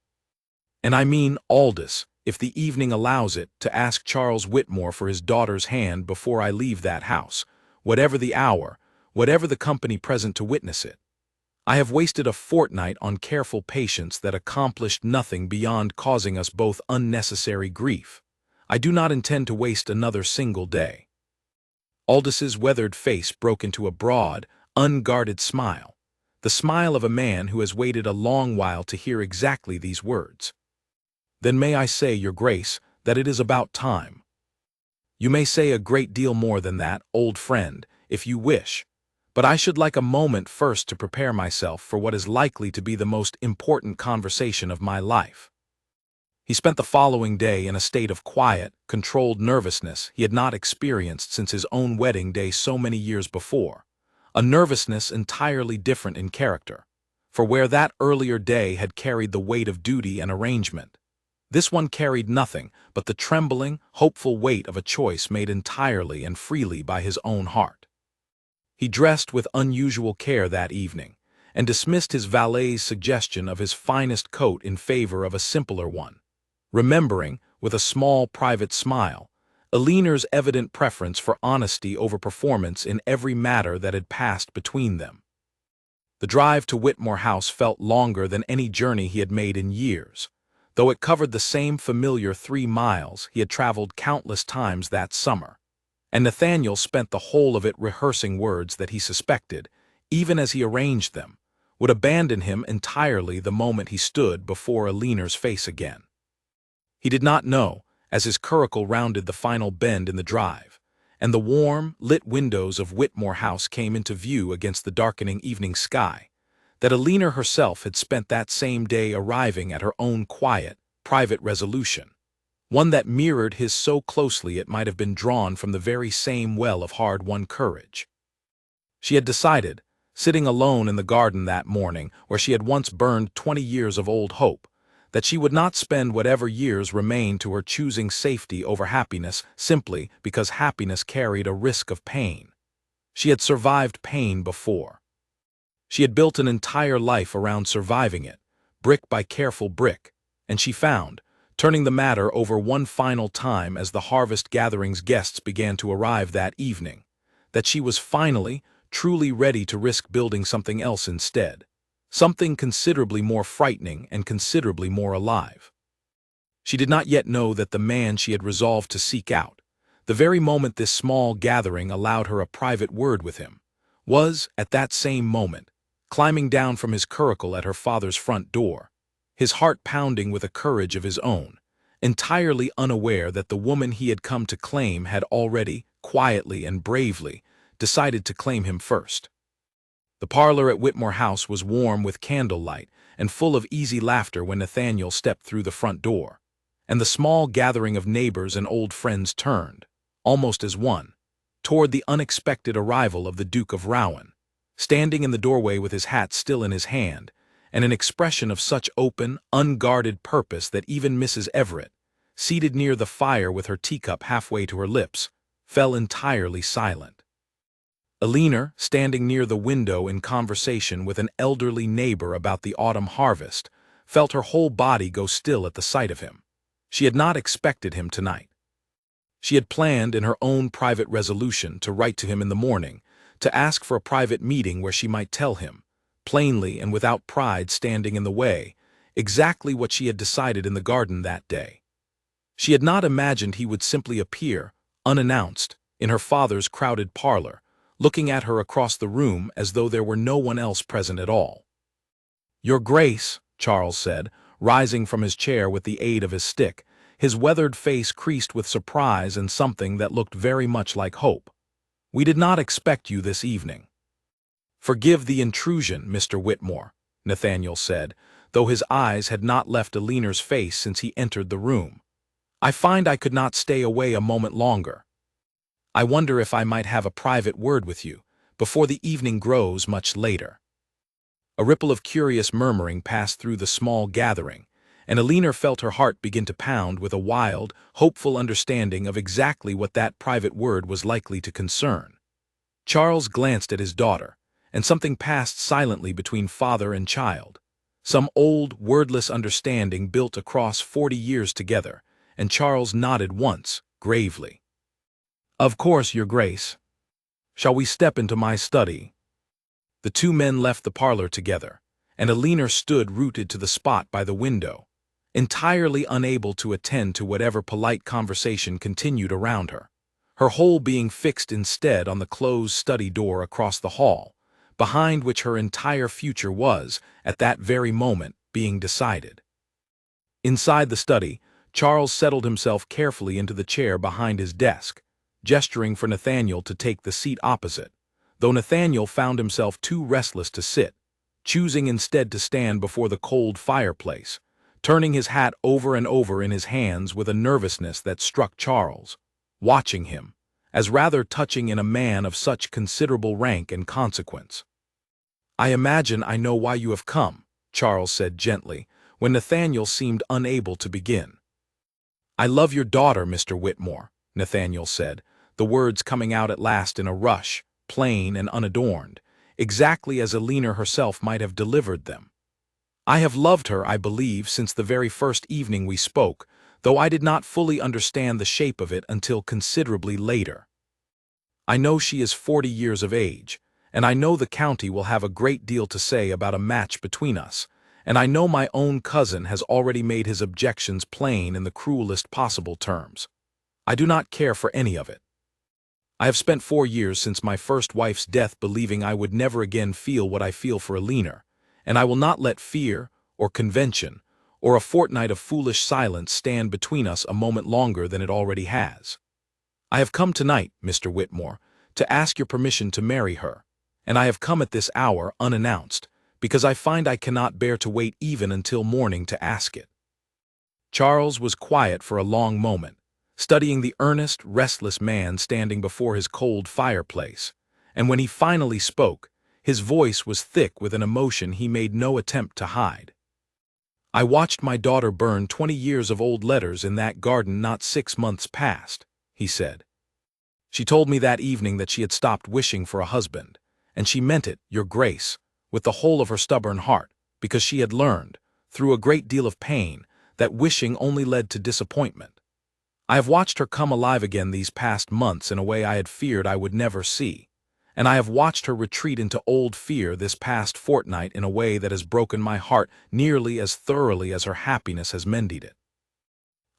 "And I mean, Aldous, if the evening allows it, to ask Charles Whitmore for his daughter's hand before I leave that house, whatever the hour, whatever the company present to witness it. I have wasted a fortnight on careful patience that accomplished nothing beyond causing us both unnecessary grief. I do not intend to waste another single day." Aldous' weathered face broke into a broad, unguarded smile, the smile of a man who has waited a long while to hear exactly these words. "Then may I say, Your Grace, that it is about time." "You may say a great deal more than that, old friend, if you wish, but I should like a moment first to prepare myself for what is likely to be the most important conversation of my life." He spent the following day in a state of quiet, controlled nervousness he had not experienced since his own wedding day so many years before, a nervousness entirely different in character, for where that earlier day had carried the weight of duty and arrangement, this one carried nothing but the trembling, hopeful weight of a choice made entirely and freely by his own heart. He dressed with unusual care that evening, and dismissed his valet's suggestion of his finest coat in favor of a simpler one, remembering, with a small private smile, Alina's evident preference for honesty over performance in every matter that had passed between them. The drive to Whitmore House felt longer than any journey he had made in years, though it covered the same familiar 3 miles he had traveled countless times that summer, and Nathaniel spent the whole of it rehearsing words that he suspected, even as he arranged them, would abandon him entirely the moment he stood before Alina's face again. He did not know, as his curricle rounded the final bend in the drive, and the warm, lit windows of Whitmore House came into view against the darkening evening sky, that Alina herself had spent that same day arriving at her own quiet, private resolution, one that mirrored his so closely it might have been drawn from the very same well of hard-won courage. She had decided, sitting alone in the garden that morning where she had once burned 20 years of old hope, that she would not spend whatever years remained to her choosing safety over happiness simply because happiness carried a risk of pain. She had survived pain before. She had built an entire life around surviving it, brick by careful brick, and she found, turning the matter over one final time as the harvest gathering's guests began to arrive that evening, that she was finally, truly ready to risk building something else instead, something considerably more frightening and considerably more alive. She did not yet know that the man she had resolved to seek out, the very moment this small gathering allowed her a private word with him, was, at that same moment, climbing down from his curricle at her father's front door, his heart pounding with a courage of his own, entirely unaware that the woman he had come to claim had already, quietly and bravely, decided to claim him first. The parlor at Whitmore House was warm with candlelight and full of easy laughter when Nathaniel stepped through the front door, and the small gathering of neighbors and old friends turned, almost as one, toward the unexpected arrival of the Duke of Rowan, standing in the doorway with his hat still in his hand, and an expression of such open, unguarded purpose that even Mrs. Everett, seated near the fire with her teacup halfway to her lips, fell entirely silent. Elinor, standing near the window in conversation with an elderly neighbor about the autumn harvest, felt her whole body go still at the sight of him. She had not expected him tonight. She had planned in her own private resolution to write to him in the morning, to ask for a private meeting where she might tell him, plainly and without pride standing in the way, exactly what she had decided in the garden that day. She had not imagined he would simply appear, unannounced, in her father's crowded parlor, looking at her across the room as though there were no one else present at all. "Your Grace," Charles said, rising from his chair with the aid of his stick, his weathered face creased with surprise and something that looked very much like hope. "We did not expect you this evening." "Forgive the intrusion, Mr. Whitmore," Nathaniel said, though his eyes had not left Elinor's face since he entered the room. "I find I could not stay away a moment longer. I wonder if I might have a private word with you, before the evening grows much later." A ripple of curious murmuring passed through the small gathering, and Elinor felt her heart begin to pound with a wild, hopeful understanding of exactly what that private word was likely to concern. Charles glanced at his daughter, and something passed silently between father and child, some old, wordless understanding built across 40 years together, and Charles nodded once, gravely. "Of course, Your Grace. Shall we step into my study?" The two men left the parlor together, and Elinor stood rooted to the spot by the window, entirely unable to attend to whatever polite conversation continued around her, her whole being fixed instead on the closed study door across the hall, behind which her entire future was, at that very moment, being decided. Inside the study, Charles settled himself carefully into the chair behind his desk, gesturing for Nathaniel to take the seat opposite, though Nathaniel found himself too restless to sit, choosing instead to stand before the cold fireplace, turning his hat over and over in his hands with a nervousness that struck Charles, watching him, as rather touching in a man of such considerable rank and consequence. "I imagine I know why you have come," Charles said gently, when Nathaniel seemed unable to begin. "I love your daughter, Mr. Whitmore," Nathaniel said, the words coming out at last in a rush, plain and unadorned, exactly as Elinor herself might have delivered them. "I have loved her, I believe, since the very first evening we spoke, though I did not fully understand the shape of it until considerably later. I know she is 40 years of age, and I know the county will have a great deal to say about a match between us, and I know my own cousin has already made his objections plain in the cruelest possible terms. I do not care for any of it. I have spent 4 years since my first wife's death believing I would never again feel what I feel for Elinor, and I will not let fear, or convention, or a fortnight of foolish silence stand between us a moment longer than it already has. I have come tonight, Mr. Whitmore, to ask your permission to marry her, and I have come at this hour unannounced, because I find I cannot bear to wait even until morning to ask it." Charles was quiet for a long moment, studying the earnest, restless man standing before his cold fireplace, and when he finally spoke, his voice was thick with an emotion he made no attempt to hide. "I watched my daughter burn 20 years of old letters in that garden not 6 months past," he said. "She told me that evening that she had stopped wishing for a husband, and she meant it, Your Grace, with the whole of her stubborn heart, because she had learned, through a great deal of pain, that wishing only led to disappointment. I have watched her come alive again these past months in a way I had feared I would never see, and I have watched her retreat into old fear this past fortnight in a way that has broken my heart nearly as thoroughly as her happiness has mended it.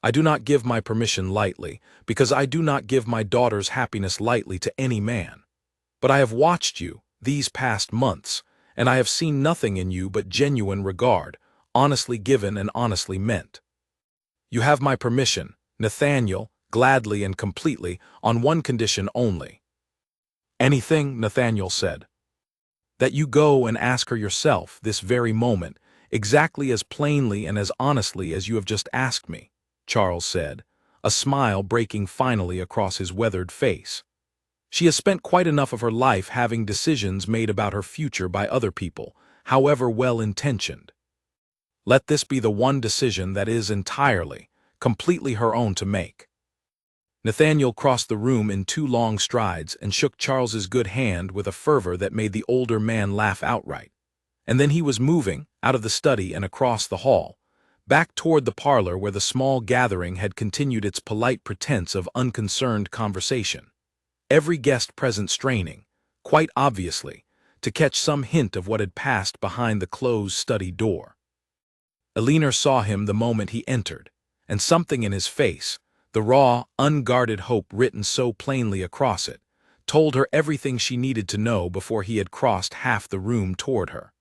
I do not give my permission lightly, because I do not give my daughter's happiness lightly to any man. But I have watched you these past months, and I have seen nothing in you but genuine regard, honestly given and honestly meant. You have my permission, Nathaniel, gladly and completely, on one condition only. Anything, Nathaniel said. That you go and ask her yourself this very moment, exactly as plainly and as honestly as you have just asked me, Charles said, a smile breaking finally across his weathered face. She has spent quite enough of her life having decisions made about her future by other people, however well-intentioned. Let this be the one decision that is entirely, completely her own to make. Nathaniel crossed the room in 2 long strides and shook Charles's good hand with a fervor that made the older man laugh outright. And then he was moving, out of the study and across the hall, back toward the parlor where the small gathering had continued its polite pretense of unconcerned conversation. Every guest present straining, quite obviously, to catch some hint of what had passed behind the closed study door. Elinor saw him the moment he entered, and something in his face, the raw, unguarded hope written so plainly across it, told her everything she needed to know before he had crossed half the room toward her.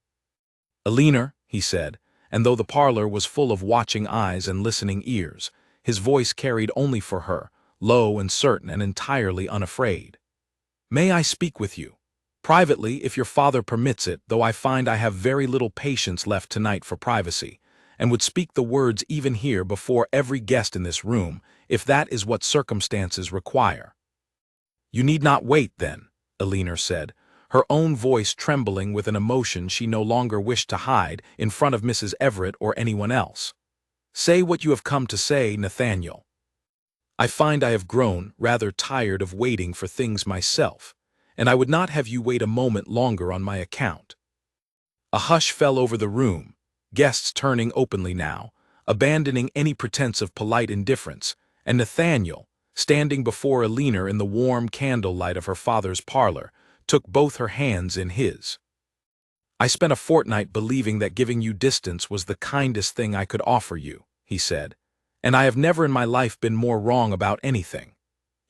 "Elinor," he said, and though the parlor was full of watching eyes and listening ears, his voice carried only for her, low and certain and entirely unafraid. "May I speak with you? Privately, if your father permits it, though I find I have very little patience left tonight for privacy, and would speak the words even here before every guest in this room, if that is what circumstances require." "You need not wait, then," Elinor said, her own voice trembling with an emotion she no longer wished to hide in front of Mrs. Everett or anyone else. "Say what you have come to say, Nathaniel. I find I have grown rather tired of waiting for things myself, and I would not have you wait a moment longer on my account." A hush fell over the room, guests turning openly now, abandoning any pretense of polite indifference, and Nathaniel, standing before Elinor in the warm candlelight of her father's parlor, took both her hands in his. "I spent a fortnight believing that giving you distance was the kindest thing I could offer you," he said, "and I have never in my life been more wrong about anything.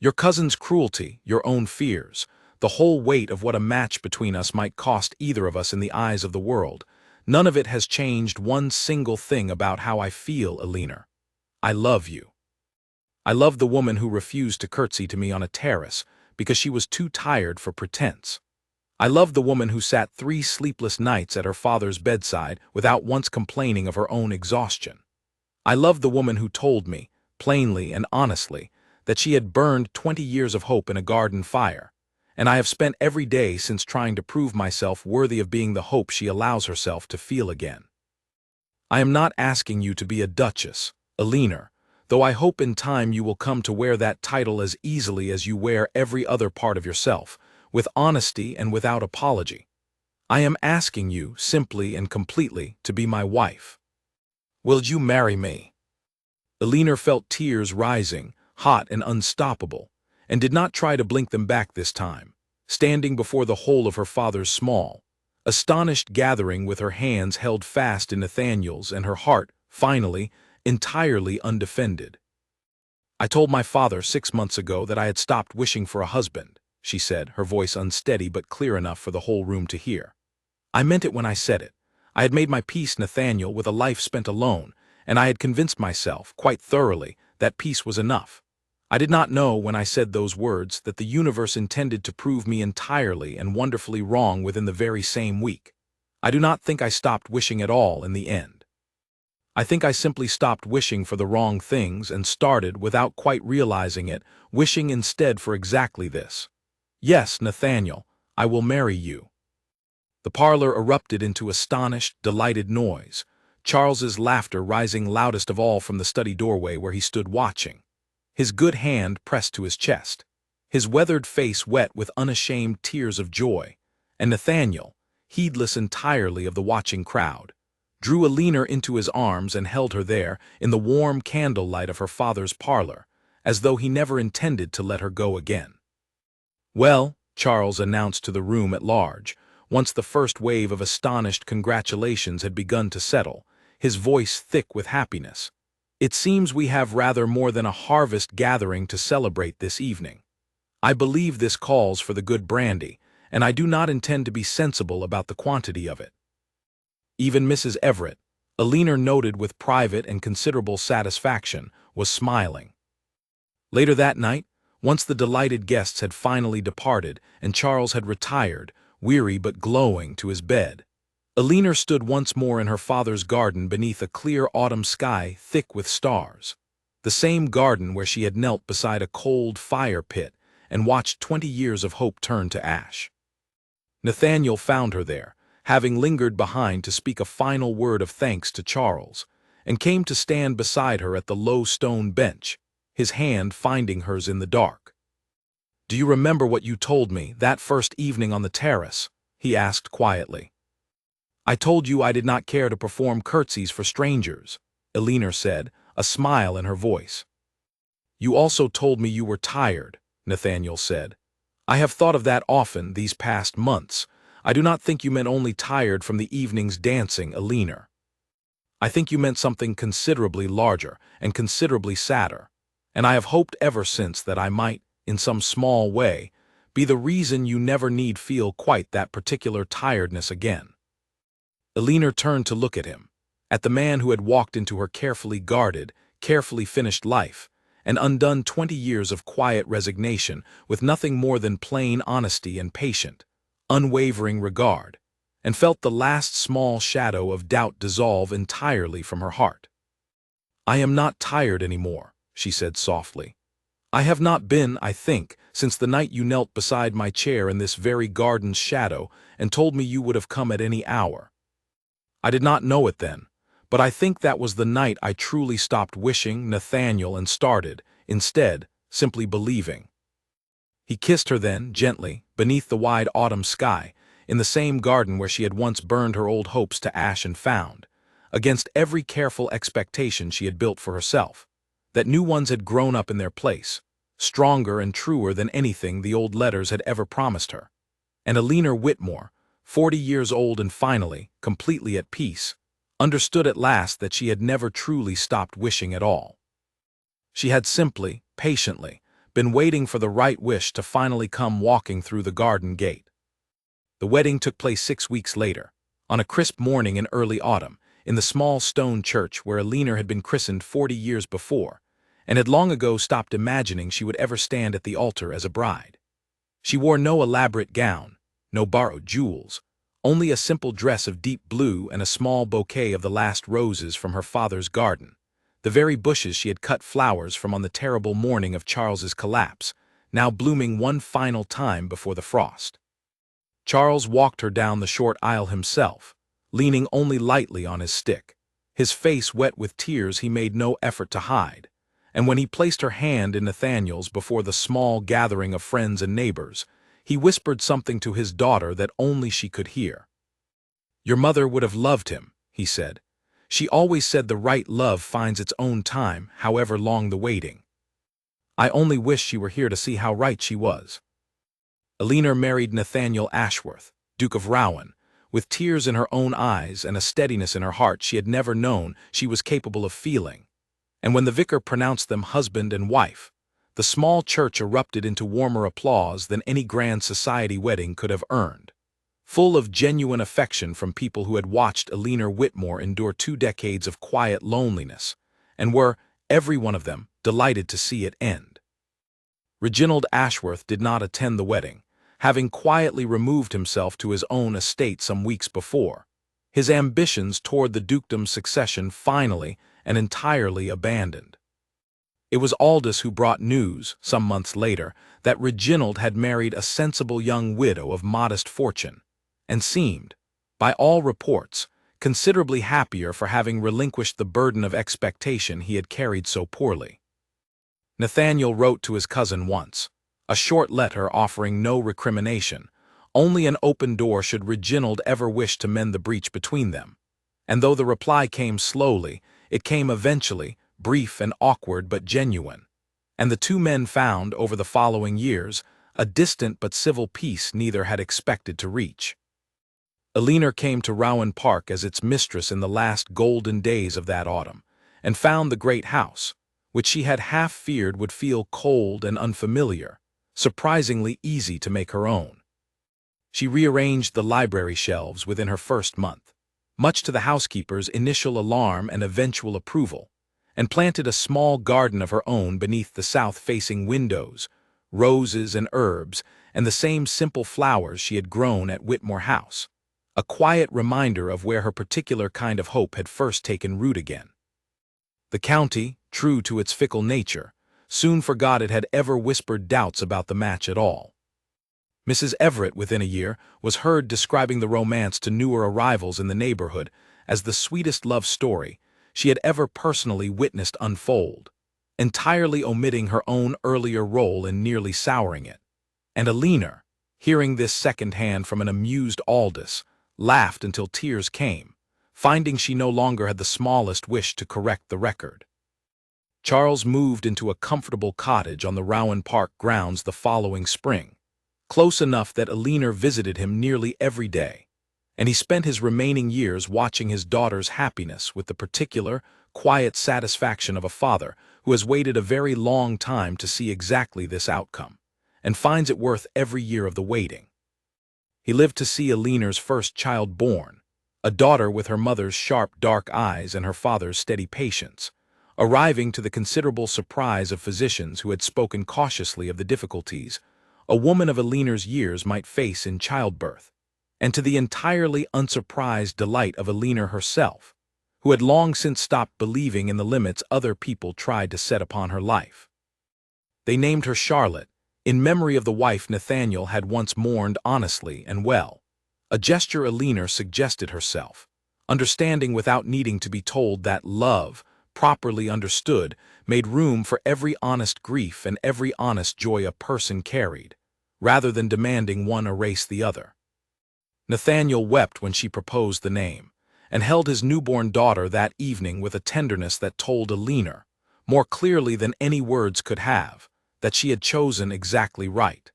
Your cousin's cruelty, your own fears, the whole weight of what a match between us might cost either of us in the eyes of the world, none of it has changed one single thing about how I feel, Elinor. I love you. I love the woman who refused to curtsy to me on a terrace because she was too tired for pretense. I love the woman who sat 3 sleepless nights at her father's bedside without once complaining of her own exhaustion. I love the woman who told me, plainly and honestly, that she had burned 20 years of hope in a garden fire, and I have spent every day since trying to prove myself worthy of being the hope she allows herself to feel again. I am not asking you to be a duchess, Elinor, though I hope in time you will come to wear that title as easily as you wear every other part of yourself, with honesty and without apology. I am asking you, simply and completely, to be my wife. Will you marry me?" Elinor felt tears rising, hot and unstoppable, and did not try to blink them back this time, standing before the whole of her father's small, astonished gathering with her hands held fast in Nathaniel's and her heart, finally, entirely undefended. "I told my father 6 months ago that I had stopped wishing for a husband," she said, her voice unsteady but clear enough for the whole room to hear. "I meant it when I said it. I had made my peace, Nathaniel, with a life spent alone, and I had convinced myself, quite thoroughly, that peace was enough. I did not know, when I said those words, that the universe intended to prove me entirely and wonderfully wrong within the very same week. I do not think I stopped wishing at all in the end. I think I simply stopped wishing for the wrong things and started, without quite realizing it, wishing instead for exactly this. Yes, Nathaniel, I will marry you." The parlor erupted into astonished, delighted noise, Charles's laughter rising loudest of all from the study doorway where he stood watching, his good hand pressed to his chest, his weathered face wet with unashamed tears of joy, and Nathaniel, heedless entirely of the watching crowd, drew Alina into his arms and held her there in the warm candlelight of her father's parlor, as though he never intended to let her go again. "Well," Charles announced to the room at large, once the first wave of astonished congratulations had begun to settle, his voice thick with happiness, "it seems we have rather more than a harvest gathering to celebrate this evening. I believe this calls for the good brandy, and I do not intend to be sensible about the quantity of it." Even Mrs. Everett, Alina noted with private and considerable satisfaction, was smiling. Later that night, once the delighted guests had finally departed and Charles had retired, weary but glowing, to his bed, Alina stood once more in her father's garden beneath a clear autumn sky thick with stars, the same garden where she had knelt beside a cold fire pit and watched 20 years of hope turn to ash. Nathaniel found her there, having lingered behind to speak a final word of thanks to Charles, and came to stand beside her at the low stone bench, his hand finding hers in the dark. "Do you remember what you told me that first evening on the terrace?" he asked quietly. "I told you I did not care to perform curtsies for strangers," Alina said, a smile in her voice. "You also told me you were tired," Nathaniel said. "I have thought of that often these past months. I do not think you meant only tired from the evening's dancing, Alina. I think you meant something considerably larger and considerably sadder, and I have hoped ever since that I might, in some small way, be the reason you never need feel quite that particular tiredness again." Alina turned to look at him, at the man who had walked into her carefully guarded, carefully finished life, and undone 20 years of quiet resignation with nothing more than plain honesty and patient, unwavering regard, and felt the last small shadow of doubt dissolve entirely from her heart. "I am not tired anymore," she said softly. "I have not been, I think, since the night you knelt beside my chair in this very garden's shadow and told me you would have come at any hour. I did not know it then, but I think that was the night I truly stopped wishing, Nathaniel, and started, instead, simply believing." He kissed her then, gently, beneath the wide autumn sky, in the same garden where she had once burned her old hopes to ash and found, against every careful expectation she had built for herself, that new ones had grown up in their place, stronger and truer than anything the old letters had ever promised her. And Alina Whitmore, 40 years old and finally, completely at peace, understood at last that she had never truly stopped wishing at all. She had simply, patiently, been waiting for the right wish to finally come walking through the garden gate. The wedding took place 6 weeks later, on a crisp morning in early autumn, in the small stone church where Alina had been christened 40 years before, and had long ago stopped imagining she would ever stand at the altar as a bride. She wore no elaborate gown, no borrowed jewels, only a simple dress of deep blue and a small bouquet of the last roses from her father's garden, the very bushes she had cut flowers from on the terrible morning of Charles's collapse, now blooming one final time before the frost. Charles walked her down the short aisle himself, leaning only lightly on his stick, his face wet with tears he made no effort to hide, and when he placed her hand in Nathaniel's before the small gathering of friends and neighbors, he whispered something to his daughter that only she could hear. "Your mother would have loved him," he said. "She always said the right love finds its own time, however long the waiting. I only wish she were here to see how right she was." Alina married Nathaniel Ashworth, Duke of Rowan, with tears in her own eyes and a steadiness in her heart she had never known she was capable of feeling, and when the vicar pronounced them husband and wife, the small church erupted into warmer applause than any grand society wedding could have earned, full of genuine affection from people who had watched Alina Whitmore endure 2 decades of quiet loneliness, and were, every one of them, delighted to see it end. Reginald Ashworth did not attend the wedding, having quietly removed himself to his own estate some weeks before, his ambitions toward the dukedom's succession finally and entirely abandoned. It was Aldous who brought news, some months later, that Reginald had married a sensible young widow of modest fortune, and seemed, by all reports, considerably happier for having relinquished the burden of expectation he had carried so poorly. Nathaniel wrote to his cousin once, a short letter offering no recrimination, only an open door should Reginald ever wish to mend the breach between them, And though the reply came slowly, it came eventually, brief and awkward but genuine. And the two men found, over the following years, a distant but civil peace neither had expected to reach. Elinor came to Rowan Park as its mistress in the last golden days of that autumn, and found the great house, which she had half feared would feel cold and unfamiliar, surprisingly easy to make her own. She rearranged the library shelves within her first month, much to the housekeeper's initial alarm and eventual approval, and planted a small garden of her own beneath the south-facing windows, roses and herbs, and the same simple flowers she had grown at Whitmore House, a quiet reminder of where her particular kind of hope had first taken root again. The county, true to its fickle nature, soon forgot it had ever whispered doubts about the match at all. Mrs. Everett, within a year, was heard describing the romance to newer arrivals in the neighborhood as the sweetest love story she had ever personally witnessed unfold, entirely omitting her own earlier role in nearly souring it. And Elinor, hearing this second-hand from an amused Aldous, laughed until tears came, finding she no longer had the smallest wish to correct the record. Charles moved into a comfortable cottage on the Rowan Park grounds the following spring, close enough that Elinor visited him nearly every day, and he spent his remaining years watching his daughter's happiness with the particular, quiet satisfaction of a father who has waited a very long time to see exactly this outcome, and finds it worth every year of the waiting. He lived to see Elinor's first child born, a daughter with her mother's sharp dark eyes and her father's steady patience, arriving to the considerable surprise of physicians who had spoken cautiously of the difficulties a woman of Elinor's years might face in childbirth, and to the entirely unsurprised delight of Elinor herself, who had long since stopped believing in the limits other people tried to set upon her life. They named her Charlotte, in memory of the wife Nathaniel had once mourned honestly and well, a gesture Elinor suggested herself, understanding without needing to be told that love, properly understood, made room for every honest grief and every honest joy a person carried, rather than demanding one erase the other. Nathaniel wept when she proposed the name, and held his newborn daughter that evening with a tenderness that told Elinor, more clearly than any words could have, that she had chosen exactly right.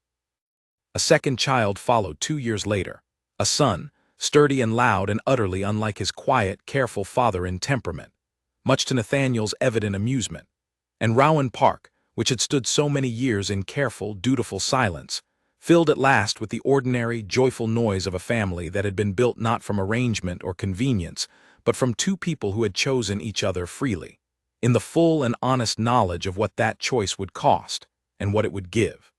A second child followed 2 years later, a son, sturdy and loud and utterly unlike his quiet, careful father in temperament, much to Nathaniel's evident amusement, and Rowan Park, which had stood so many years in careful, dutiful silence, filled at last with the ordinary, joyful noise of a family that had been built not from arrangement or convenience, but from two people who had chosen each other freely, in the full and honest knowledge of what that choice would cost and what it would give.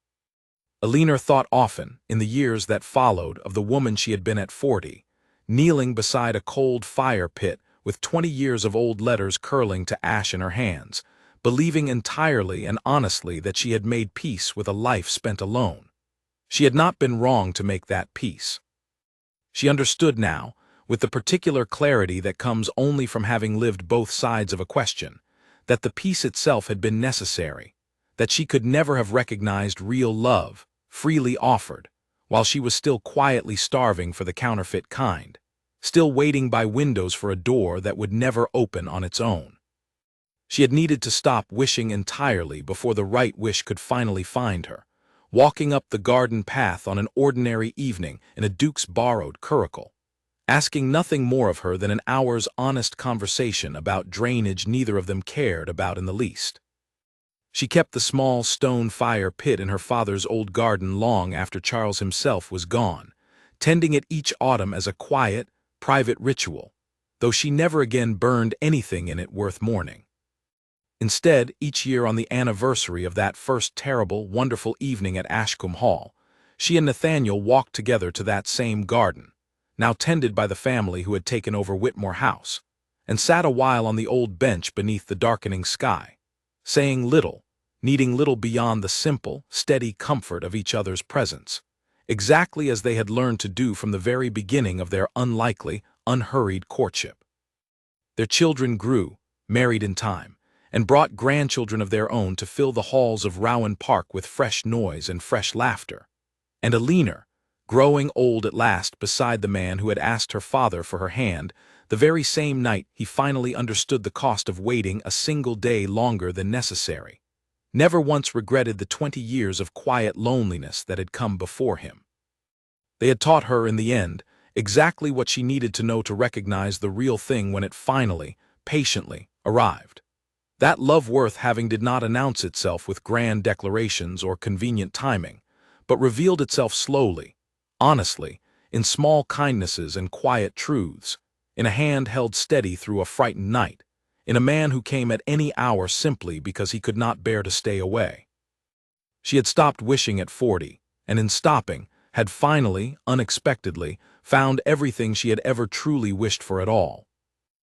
Elinor thought often, in the years that followed, of the woman she had been at 40, kneeling beside a cold fire pit with 20 years of old letters curling to ash in her hands, believing entirely and honestly that she had made peace with a life spent alone. She had not been wrong to make that peace. She understood now, with the particular clarity that comes only from having lived both sides of a question, that the peace itself had been necessary, that she could never have recognized real love, freely offered, while she was still quietly starving for the counterfeit kind, still waiting by windows for a door that would never open on its own. She had needed to stop wishing entirely before the right wish could finally find her, walking up the garden path on an ordinary evening in a Duke's borrowed curricle, asking nothing more of her than an hour's honest conversation about drainage neither of them cared about in the least. She kept the small stone fire pit in her father's old garden long after Charles himself was gone, tending it each autumn as a quiet, private ritual, though she never again burned anything in it worth mourning. Instead, each year on the anniversary of that first terrible, wonderful evening at Ashcombe Hall, she and Nathaniel walked together to that same garden, now tended by the family who had taken over Whitmore House, and sat a while on the old bench beneath the darkening sky, saying little, needing little beyond the simple, steady comfort of each other's presence, exactly as they had learned to do from the very beginning of their unlikely, unhurried courtship. Their children grew, married in time, and brought grandchildren of their own to fill the halls of Rowan Park with fresh noise and fresh laughter, and Elinor, growing old at last beside the man who had asked her father for her hand The very same night he finally understood the cost of waiting a single day longer than necessary. Never once regretted the 20 years of quiet loneliness that had come before him. They had taught her, in the end, exactly what she needed to know to recognize the real thing when it finally, patiently, arrived. That love worth having did not announce itself with grand declarations or convenient timing, but revealed itself slowly, honestly, in small kindnesses and quiet truths, in a hand held steady through a frightened night, in a man who came at any hour simply because he could not bear to stay away. She had stopped wishing at 40, and in stopping, had finally, unexpectedly, found everything she had ever truly wished for at all.